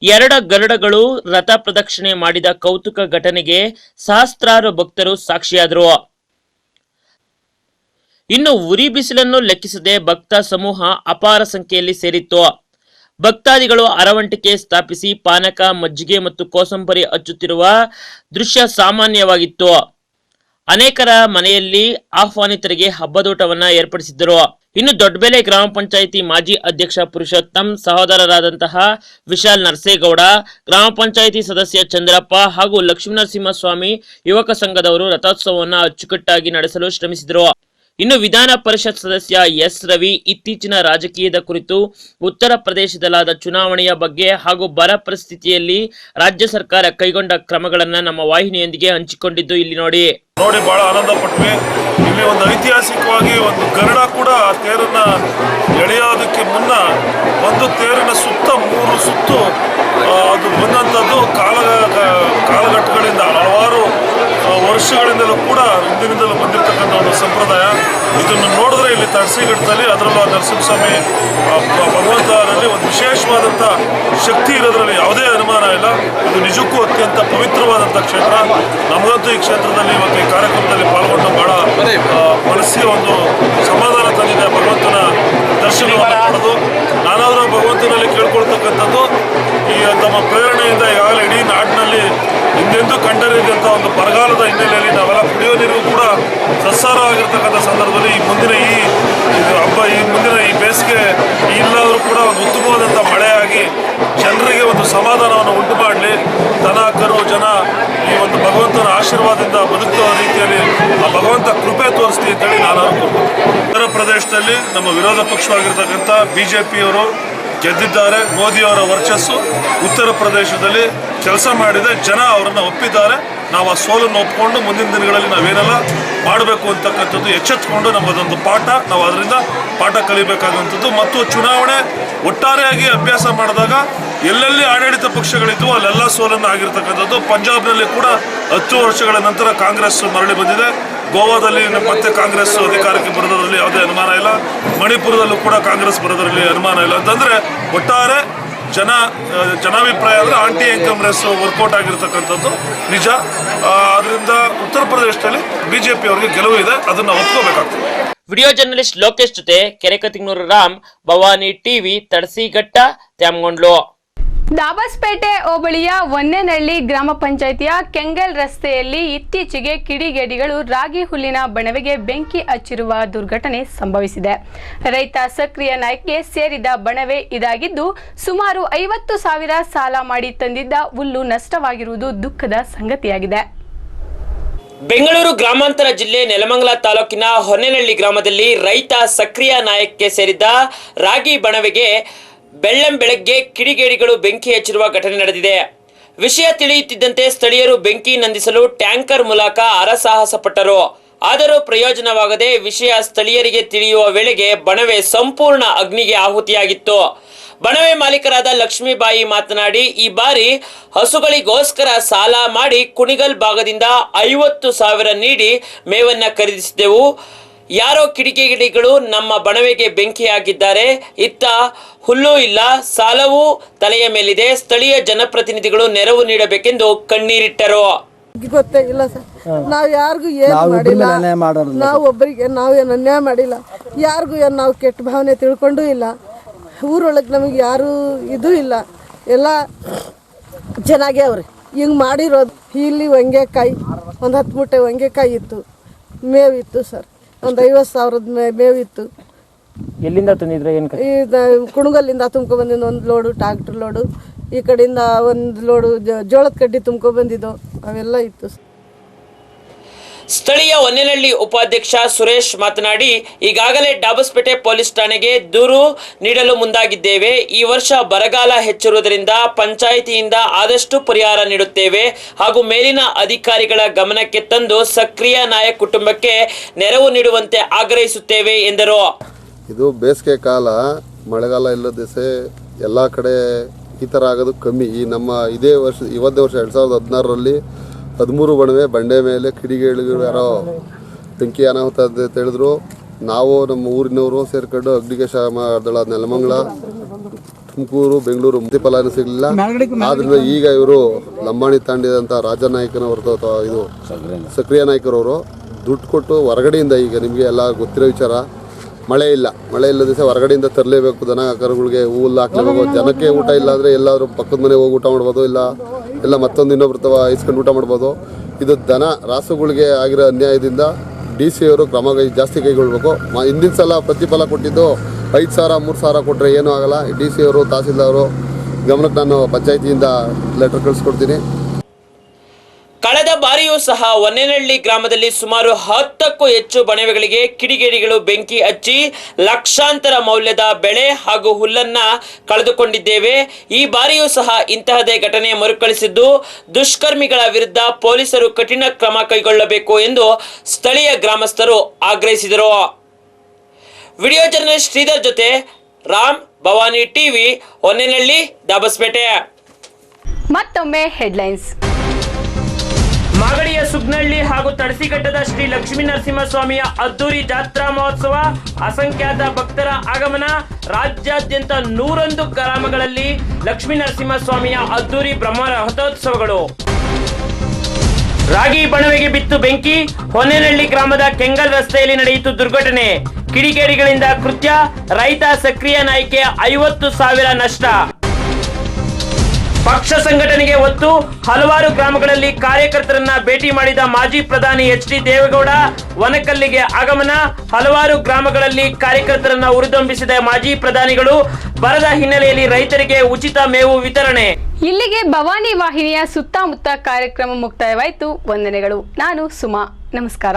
S2: 2 ಗರುಡಗಳು ರಥ ಪ್ರದಕ್ಷಿಣೆ ಮಾಡಿದ ಕೌತುಕ ಘಟನೆಗೆ ಸಹಸ್ರಾರು ಭಕ್ತರು ಸಾಕ್ಷಿಯಾದರು. ಇನ್ನು ಉರಿ ಬಿಸಿಲನ್ನು ಲೆಕ್ಕಿಸದೆ ಭಕ್ತ ಸಮೂಹ ಅಪಾರ ಸಂಖ್ಯೆಯಲ್ಲಿ ಸೇರಿತ್ತು. ಭಕ್ತಾದಿಗಳು ಅರವಂಟಿಕೆ ಸ್ಥಾಪಿಸಿ ಪಾನಕ, ಮಜ್ಜಿಗೆ ಮತ್ತು ಕೋಸಂಬರಿ ಹಚ್ಚುತ್ತಿರುವ ದೃಶ್ಯ ಸಾಮಾನ್ಯವಾಗಿತ್ತು. ಅನೇಕರ ಮನೆಯಲ್ಲಿ ಆಹ್ವಾನಿತರಿಗೆ ಹಬ್ಬದೂಟವನ್ನ ಏರ್ಪಡಿಸಿದ್ದರು. ಇನ್ನು ದೊಡ್ಡಬೆಲೆ ಗ್ರಾಮ ಪಂಚಾಯಿತಿ ಮಾಜಿ ಅಧ್ಯಕ್ಷ ಪುರುಷೋತ್ತಮ್, ಸಹೋದರರಾದಂತಹ ವಿಶಾಲ್ ನರಸೇಗೌಡ, ಗ್ರಾಮ ಪಂಚಾಯಿತಿ ಸದಸ್ಯ ಚಂದ್ರಪ್ಪ ಹಾಗೂ ಲಕ್ಷ್ಮೀನರಸಿಂಹಸ್ವಾಮಿ ಯುವಕ ಸಂಘದವರು ರಥೋತ್ಸವವನ್ನು ಅಚ್ಚುಕಟ್ಟಾಗಿ ನಡೆಸಲು ಶ್ರಮಿಸಿದರು. ಇನ್ನು ವಿಧಾನ ಪರಿಷತ್ ಸದಸ್ಯ ಎಸ್ ರವಿ ಇತ್ತೀಚಿನ ರಾಜಕೀಯದ ಕುರಿತು, ಉತ್ತರ ಪ್ರದೇಶದಲ್ಲಾದ ಚುನಾವಣೆಯ ಬಗ್ಗೆ ಹಾಗೂ ಬರ ಪರಿಸ್ಥಿತಿಯಲ್ಲಿ ರಾಜ್ಯ ಸರ್ಕಾರ ಕೈಗೊಂಡ ಕ್ರಮಗಳನ್ನು ನಮ್ಮ ವಾಹಿನಿಯೊಂದಿಗೆ ಹಂಚಿಕೊಂಡಿದ್ದು ಇಲ್ಲಿ ನೋಡಿ
S4: ಬಹಳ ಆನಂದ ಪಟ್ವಿ. ಇಲ್ಲಿ ಒಂದು ಐತಿಹಾಸಿಕವಾಗಿ ಒಂದು ಗರುಡ ಕೂಡ ತೇರನ್ನ ಎಳೆಯೋದಕ್ಕೆ ಮುನ್ನ ಒಂದು ತೇರಿನ ಸುತ್ತ 3 ಸುತ್ತು ಅದು ಬಂದಂಥದ್ದು ಕಾಲಘಟ್ಟಗಳಿಂದ ಹಲವಾರು ವರ್ಷಗಳಿಂದಲೂ ಕೂಡ ಹಿಂದಿನಿಂದಲೂ ಬಂದಿರತಕ್ಕಂಥ ಒಂದು ಸಂಪ್ರದಾಯ. ಇದನ್ನು ನೋಡಿದ್ರೆ ಇಲ್ಲಿ ತರ್ಶಿಘಟ್ಟದಲ್ಲಿ ಅದರಲ್ಲೂ ನರಸಿಂಹಸ್ವಾಮಿ ಭಗವಂತನಲ್ಲಿ ಒಂದು ವಿಶೇಷವಾದಂಥ ಶಕ್ತಿ ಇರೋದ್ರಲ್ಲಿ ಯಾವುದೇ ಅನುಮಾನ ಇಲ್ಲ. ಇದು ನಿಜಕ್ಕೂ ಅತ್ಯಂತ ಪವಿತ್ರವಾದಂಥ ಕ್ಷೇತ್ರ. ನಮಗಂತೂ ಈ ಕ್ಷೇತ್ರದಲ್ಲಿ ಇವತ್ತು ಈ ಕಾರ್ಯಕ್ರಮದಲ್ಲಿ ಪಾಲ್ಗೊಂಡು ಬಹಳ ಮನಸ್ಸಿಗೆ ಒಂದು ಸಮಾಧಾನ ತಂದಿದೆ. ಭಗವಂತನ ದರ್ಶನವನ್ನು ಮಾಡೋದು, ನಾನಾದರೂ ಭಗವಂತನಲ್ಲಿ ಕೇಳ್ಕೊಳ್ತಕ್ಕಂಥದ್ದು ಈ ತಮ್ಮ ಪ್ರೇರಣೆಯಿಂದ ಈಗಾಗಲೇ ಇಡೀ ನಾಡಿನಲ್ಲಿ ಹಿಂದೆಂದೂ ಕಂಡರಿದಂಥ ಒಂದು ಬರಗಾಲದ ಹಿನ್ನೆಲೆಯಲ್ಲಿ ನಾವೆಲ್ಲ ಕುಡಿಯೋ ನೀರು ಕೂಡ ಸಸ್ಸಾರ ಆಗಿರ್ತಕ್ಕಂಥ ಸಂದರ್ಭದಲ್ಲಿ ಈ ಮುಂದಿನ ಈ ಬೇಸಿಗೆ ಇಲ್ಲಾದರೂ ಕೂಡ ಒಂದು ಉತ್ತಮವಾದಂಥ ಮಳೆಯಾಗಿ ಜನರಿಗೆ ಒಂದು ಸಮಾಧಾನವನ್ನು ಉಂಟು ಮಾಡಲಿ, ದನ ಕರು ಜನ ಈ ಒಂದು ಭಗವಂತನ ಆಶೀರ್ವಾದದಿಂದ ಬದುಕುವ ರೀತಿಯಲ್ಲಿ ಆ ಭಗವಂತ ಕೃಪೆ ತೋರಿಸ್ಲಿ ಅಂತೇಳಿ ನಾನು ಅನ್ಕೊಳ್ತೀನಿ. ಉತ್ತರ ಪ್ರದೇಶದಲ್ಲಿ ನಮ್ಮ ವಿರೋಧ ಪಕ್ಷವಾಗಿರ್ತಕ್ಕಂಥ ಬಿಜೆಪಿಯವರು ಗೆದ್ದಿದ್ದಾರೆ. ಮೋದಿಯವರ ವರ್ಚಸ್ಸು ಉತ್ತರ ಪ್ರದೇಶದಲ್ಲಿ ಕೆಲಸ ಮಾಡಿದೆ. ಜನ ಅವರನ್ನು ಒಪ್ಪಿದ್ದಾರೆ. ನಾವು ಆ ಸೋಲನ್ನು ಒಪ್ಪಿಕೊಂಡು ಮುಂದಿನ ದಿನಗಳಲ್ಲಿ ನಾವೇನೆಲ್ಲ ಮಾಡಬೇಕು ಅಂತಕ್ಕಂಥದ್ದು ಎಚ್ಚೆತ್ತುಕೊಂಡು ನಮ್ಮದೊಂದು ಪಾಠ, ನಾವು ಅದರಿಂದ ಪಾಠ ಕಲಿಬೇಕಾದಂಥದ್ದು. ಮತ್ತು ಚುನಾವಣೆ ಒಟ್ಟಾರೆಯಾಗಿ ಅಭ್ಯಾಸ ಮಾಡಿದಾಗ ಎಲ್ಲೆಲ್ಲಿ ಆಡಳಿತ ಪಕ್ಷಗಳಿದ್ವು ಅಲ್ಲೆಲ್ಲ ಸೋಲನ್ನು ಆಗಿರ್ತಕ್ಕಂಥದ್ದು. ಪಂಜಾಬ್ನಲ್ಲಿ ಕೂಡ 10 ವರ್ಷಗಳ ನಂತರ ಕಾಂಗ್ರೆಸ್ ಮರಳಿ ಬಂದಿದೆ. ಗೋವಾದಲ್ಲಿ ಮತ್ತೆ ಕಾಂಗ್ರೆಸ್ ಅಧಿಕಾರಕ್ಕೆ ಬರೋದರಲ್ಲಿ ಯಾವುದೇ ಅನುಮಾನ ಇಲ್ಲ. ಮಣಿಪುರದಲ್ಲೂ ಕೂಡ ಕಾಂಗ್ರೆಸ್ ಬರೋದರಲ್ಲಿ ಅನುಮಾನ ಇಲ್ಲ. ಅಂತಂದರೆ ಒಟ್ಟಾರೆ ಜನಾಭಿಪ್ರಾಯ ಅಂದರೆ ಆಂಟಿ ಕಾಂಗ್ರೆಸ್ ವರ್ಕೌಟ್ ಆಗಿರ್ತಕ್ಕಂಥದ್ದು ನಿಜ. ಅದರಿಂದ ಉತ್ತರ ಪ್ರದೇಶದಲ್ಲಿ ಬಿಜೆಪಿ ಅವರಿಗೆ ಗೆಲುವು ಇದೆ, ಅದನ್ನು ಒಪ್ಕೋಬೇಕಾಗ್ತದೆ.
S2: ವಿಡಿಯೋ ಜರ್ನಲಿಸ್ಟ್ ಲೋಕೇಶ್ ಜೊತೆ ಕೆರೆಕತಿಗ್ನೂರು ರಾಮ್, ಭವಾನಿ ಟಿವಿ, ತರ್ಶಿಘಟ್ಟ, ತ್ಯಾಮಗೊಂಡ್ಲು.
S1: ದಾಬಸ್ಪೇಟೆ ಹೋಬಳಿಯ ಹೊನ್ನೇನಹಳ್ಳಿ ಗ್ರಾಮ ಪಂಚಾಯಿತಿಯ ಕೆಂಗಲ್ ರಸ್ತೆಯಲ್ಲಿ ಇತ್ತೀಚೆಗೆ ಕಿಡಿಗೇಡಿಗಳು ರಾಗಿ ಹುಲ್ಲಿನ ಬಣವೆಗೆ ಬೆಂಕಿ ಹಚ್ಚಿರುವ ದುರ್ಘಟನೆ ಸಂಭವಿಸಿದೆ. ರೈತ ಸಕ್ರಿಯ ನಾಯ್ಕ್ಗೆ ಸೇರಿದ ಬಣವೆ ಇದಾಗಿದ್ದು, ಸುಮಾರು 50,000 ಸಾಲ ಮಾಡಿ ತಂದಿದ್ದ ಹುಲ್ಲು ನಷ್ಟವಾಗಿರುವುದು ದುಃಖದ ಸಂಗತಿಯಾಗಿದೆ.
S2: ಬೆಂಗಳೂರು ಗ್ರಾಮಾಂತರ ಜಿಲ್ಲೆ ನೆಲಮಂಗಲ ತಾಲೂಕಿನ ಹೊನ್ನೇನಹಳ್ಳಿ ಗ್ರಾಮದಲ್ಲಿ ರೈತ ಸಕ್ರಿಯ ನಾಯಕ್ಗೆ ಸೇರಿದ ರಾಗಿ ಬಣವೆಗೆ ಬೆಳ್ಳಂಬೆಳಗ್ಗೆ ಕಿಡಿಗೇಡಿಗಳು ಬೆಂಕಿ ಹಚ್ಚಿರುವ ಘಟನೆ ನಡೆದಿದೆ. ವಿಷಯ ತಿಳಿಯುತ್ತಿದ್ದಂತೆ ಸ್ಥಳೀಯರು ಬೆಂಕಿ ನಂದಿಸಲು ಟ್ಯಾಂಕರ್ ಮೂಲಕ ಹರಸಾಹಸ ಪಟ್ಟರು. ಆದರೂ ಪ್ರಯೋಜನವಾಗದೆ ವಿಷಯ ಸ್ಥಳೀಯರಿಗೆ ತಿಳಿಯುವ ವೇಳೆಗೆ ಬಣವೆ ಸಂಪೂರ್ಣ ಅಗ್ನಿಗೆ ಆಹುತಿಯಾಗಿತ್ತು. ಬಣವೆ ಮಾಲೀಕರಾದ ಲಕ್ಷ್ಮೀಬಾಯಿ ಮಾತನಾಡಿ, ಈ ಬಾರಿ ಹಸುಗಳಿಗೋಸ್ಕರ ಸಾಲ ಮಾಡಿ ಕುಣಿಗಲ್ ಭಾಗದಿಂದ 50,000 ನೀಡಿ ಮೇವನ್ನ ಖರೀದಿಸಿದೆವು. ಯಾರೋ ಕಿಡಿಗೇಡಿಗಳು ನಮ್ಮ ಬಣವೆಗೆ ಬೆಂಕಿ ಹಾಕಿದ್ದಾರೆ. ಇತ್ತ ಹುಲ್ಲು ಇಲ್ಲ, ಸಾಲವೂ ತಲೆಯ ಮೇಲಿದೆ. ಸ್ಥಳೀಯ ಜನಪ್ರತಿನಿಧಿಗಳು ನೆರವು ನೀಡಬೇಕೆಂದು ಕಣ್ಣೀರಿಟ್ಟರು.
S3: ಗೊತ್ತೇ ಇಲ್ಲ ಸರ್, ನಾವು ಯಾರಿಗೂ ಏನು ಮಾಡಿಲ್ಲ. ನಾವು ಒಬ್ಬರಿಗೆ ನಾವೇನು ಅನ್ಯಾಯ ಮಾಡಿಲ್ಲ. ಯಾರಿಗೂ ಏನು ನಾವು ಕೆಟ್ಟ ಭಾವನೆ ತಿಳ್ಕೊಂಡು ಇಲ್ಲ. ಊರೊಳಗೆ ನಮಗೆ ಯಾರು ಇದು ಇಲ್ಲ, ಎಲ್ಲ ಚೆನ್ನಾಗೇ ಅವ್ರಿ. ಹಿಂಗೆ ಮಾಡಿರೋದು ಇಲ್ಲಿ ಹೊಂಗೆಕಾಯಿ ಒಂದು 10 ಮೂಟೆ ಹೊಂಗೆಕಾಯಿ ಇತ್ತು, ಮೇವಿತ್ತು ಸರ್. ಒಂದು 50,000 ಮೇವಿತ್ತು.
S2: ಎಲ್ಲಿಂದ ತಂದಿದ್ರೆ?
S3: ಕುಣಗಲ್ಲಿಂದ ತುಂಬ್ಕೊಂಡ್ಬಂದಿದ್ದು 1 ಲೋಡು, ಟ್ರಾಕ್ಟರ್ ಲೋಡು ಈ ಕಡೆಯಿಂದ ಒಂದು ಲೋಡು ಜೋಳದ ಕಡ್ಡಿ ತುಂಬ್ಕೊಬಂದಿದ್ದು ಅವೆಲ್ಲ ಇತ್ತು.
S2: ಸ್ಥಳೀಯ ಹೊನ್ನೇನಹಳ್ಳಿ ಉಪಾಧ್ಯಕ್ಷ ಸುರೇಶ್ ಮಾತನಾಡಿ, ಈಗಾಗಲೇ ಡಾಬಸ್ಪೇಟೆ ಪೊಲೀಸ್ ಠಾಣೆಗೆ ದೂರು ನೀಡಲು ಮುಂದಾಗಿದ್ದೇವೆ. ಈ ವರ್ಷ ಬರಗಾಲ ಹೆಚ್ಚಿರುವುದರಿಂದ ಪಂಚಾಯಿತಿಯಿಂದ ಆದಷ್ಟು ಪರಿಹಾರ ನೀಡುತ್ತೇವೆ ಹಾಗೂ ಮೇಲಿನ ಅಧಿಕಾರಿಗಳ ಗಮನಕ್ಕೆ ತಂದು ಸಕ್ರಿಯ ನಾಯಕ್ ಕುಟುಂಬಕ್ಕೆ ನೆರವು ನೀಡುವಂತೆ ಆಗ್ರಹಿಸುತ್ತೇವೆ ಎಂದರು.
S12: ಇದು ಬೇಸಿಗೆ ಕಾಲ, ಮಳೆಗಾಲ ಇಲ್ಲದ ದಿಸೆ ಎಲ್ಲ ಕಡೆ ಈ ಥರ ಆಗೋದು ಕಮ್ಮಿ. ಈ ನಮ್ಮ ಇವತ್ತೇ ವರ್ಷ 2016ರಲ್ಲಿ 13 ಬಣವೆ ಬಂಡೆ ಮೇಲೆ ಕಿಡಿಗೇಡಿಗಳು ಯಾರೋ ಬೆಂಕಿ ಅನಾಹುತ ಅಂತ ಹೇಳಿದ್ರು. ನಾವು ನಮ್ಮ ಊರಿನವರು ಸೇರ್ಕೊಂಡು ಅಗ್ನಿಶಾಮ ದಳ ನೆಲಮಂಗಲ, ತುಮಕೂರು, ಬೆಂಗಳೂರು ಫಲಾನು ಸಿಗಲಿಲ್ಲ. ಆದ್ದರಿಂದ ಈಗ ಇವರು ಲಂಬಾಣಿ ತಾಂಡಿದಂಥ ರಾಜನಾಯಕನವ್ರದ್ದು ಇದು ಸಕ್ರಿಯ ನಾಯಕರವರು ದುಡ್ಡು ಕೊಟ್ಟು ಹೊರಗಡೆಯಿಂದ, ಈಗ ನಿಮಗೆ ಎಲ್ಲ ಗೊತ್ತಿರೋ ವಿಚಾರ, ಮಳೆ ಇಲ್ಲದ ದಿವಸ ಹೊರಗಡೆಯಿಂದ ತರಲೇಬೇಕು. ದನ ಕರುಗಳಿಗೆ ಹುಲ್ಲು ಹಾಕ್ಲೇಬೇಕು. ಜನಕ್ಕೆ ಊಟ ಇಲ್ಲ ಅಂದರೆ ಎಲ್ಲಾದರೂ ಪಕ್ಕದ ಮನೆ ಹೋಗಿ ಊಟ ಮಾಡ್ಬೋದು, ಇಲ್ಲ ಮತ್ತೊಂದು ಇನ್ನೊಬ್ರು ಇಸ್ಕೊಂಡು ಊಟ ಮಾಡ್ಬೋದು. ಇದು ದನ ರಾಸುಗಳಿಗೆ ಆಗಿರೋ ಅನ್ಯಾಯದಿಂದ DC ಅವರು ಕ್ರಮ ಜಾಸ್ತಿ ಕೈಗೊಳ್ಬೇಕು. ಹಿಂದಿನ ಸಲ ಪ್ರತಿಫಲ ಕೊಟ್ಟಿದ್ದು 5,000 3,000 ಕೊಟ್ಟರೆ ಏನೂ ಆಗಲ್ಲ. DC ಅವರು ತಹಸೀಲ್ದಾರು ಗಮನಕ್ಕೆ ನಾನು ಪಂಚಾಯಿತಿಯಿಂದ ಲೆಟರ್ ಕಳಿಸ್ಕೊಡ್ತೀನಿ.
S2: ಕಳೆದ ಬಾರಿಯೂ ಸಹ ಹೊನ್ನೇನಹಳ್ಳಿ ಗ್ರಾಮದಲ್ಲಿ ಸುಮಾರು 10ಕ್ಕೂ ಹೆಚ್ಚು ಬಣವೆಗಳಿಗೆ ಕಿಡಿಗೇಡಿಗಳು ಬೆಂಕಿ ಹಚ್ಚಿ ಲಕ್ಷಾಂತರ ಮೌಲ್ಯದ ಬೆಳೆ ಹಾಗೂ ಹುಲ್ಲನ್ನ ಕಳೆದುಕೊಂಡಿದ್ದೇವೆ. ಈ ಬಾರಿಯೂ ಸಹ ಇಂತಹದೇ ಘಟನೆ ಮರುಕಳಿಸಿದ್ದು ದುಷ್ಕರ್ಮಿಗಳ ವಿರುದ್ಧ ಪೊಲೀಸರು ಕಠಿಣ ಕ್ರಮ ಕೈಗೊಳ್ಳಬೇಕು ಎಂದು ಸ್ಥಳೀಯ ಗ್ರಾಮಸ್ಥರು ಆಗ್ರಹಿಸಿದರು. ವಿಡಿಯೋ ಜರ್ನಲಿಸ್ಟ್ ಶ್ರೀಧರ್ ಜೊತೆ ರಾಮ್, ಭವಾನಿ ಟಿವಿ, ಹೊನ್ನೇನಹಳ್ಳಿ, ದಾಬಸ್ಪೇಟೆ.
S1: ಮತ್ತೊಮ್ಮೆ ಹೆಡ್ಲೈನ್ಸ್.
S2: ಮಾಗಡಿಯ ಸುಗ್ನಹಳ್ಳಿ ಹಾಗೂ ತಡಸಿಘಟ್ಟದ ಶ್ರೀ ಲಕ್ಷ್ಮೀ ನರಸಿಂಹಸ್ವಾಮಿಯ ಅದ್ದೂರಿ ಜಾತ್ರಾ ಮಹೋತ್ಸವ, ಅಸಂಖ್ಯಾತ ಭಕ್ತರ ಆಗಮನ. ರಾಜ್ಯಾದ್ಯಂತ 101 ಗ್ರಾಮಗಳಲ್ಲಿ ಲಕ್ಷ್ಮೀ ನರಸಿಂಹಸ್ವಾಮಿಯ ಅದ್ದೂರಿ ಬ್ರಹ್ಮ ರಥೋತ್ಸವಗಳು. ರಾಗಿ ಬಣವೆಗೆ ಬಿತ್ತು ಬೆಂಕಿ, ಹೊನ್ನೇನಹಳ್ಳಿ ಗ್ರಾಮದ ಕೆಂಗಲ್ ರಸ್ತೆಯಲ್ಲಿ ನಡೆಯಿತು ದುರ್ಘಟನೆ. ಕಿಡಿಗೇಡಿಗಳಿಂದ ಕೃತ್ಯ, ರೈತ ಸಕ್ರಿಯ ನಾಯ್ಕೆ 50,000 ನಷ್ಟ. ಪಕ್ಷ ಸಂಘಟನೆಗೆ ಒತ್ತು, ಹಲವಾರು ಗ್ರಾಮಗಳಲ್ಲಿ ಕಾರ್ಯಕರ್ತರನ್ನ ಭೇಟಿ ಮಾಡಿದ ಮಾಜಿ ಪ್ರಧಾನಿ HD ದೇವೇಗೌಡ. ವನಕಲ್ಲಿಗೆ ಆಗಮನ, ಹಲವಾರು ಗ್ರಾಮಗಳಲ್ಲಿ ಕಾರ್ಯಕರ್ತರನ್ನ ಹುರಿದುಂಬಿಸಿದ ಮಾಜಿ ಪ್ರಧಾನಿಗಳು. ಬರದ ಹಿನ್ನೆಲೆಯಲ್ಲಿ ರೈತರಿಗೆ ಉಚಿತ ಮೇವು ವಿತರಣೆ.
S1: ಇಲ್ಲಿಗೆ ಭವಾನಿ ವಾಹಿನಿಯ ಸುತ್ತಮುತ್ತ ಕಾರ್ಯಕ್ರಮ ಮುಕ್ತಾಯವಾಯಿತು. ವಂದನೆಗಳು. ನಾನು ಸುಮಾ. ನಮಸ್ಕಾರ.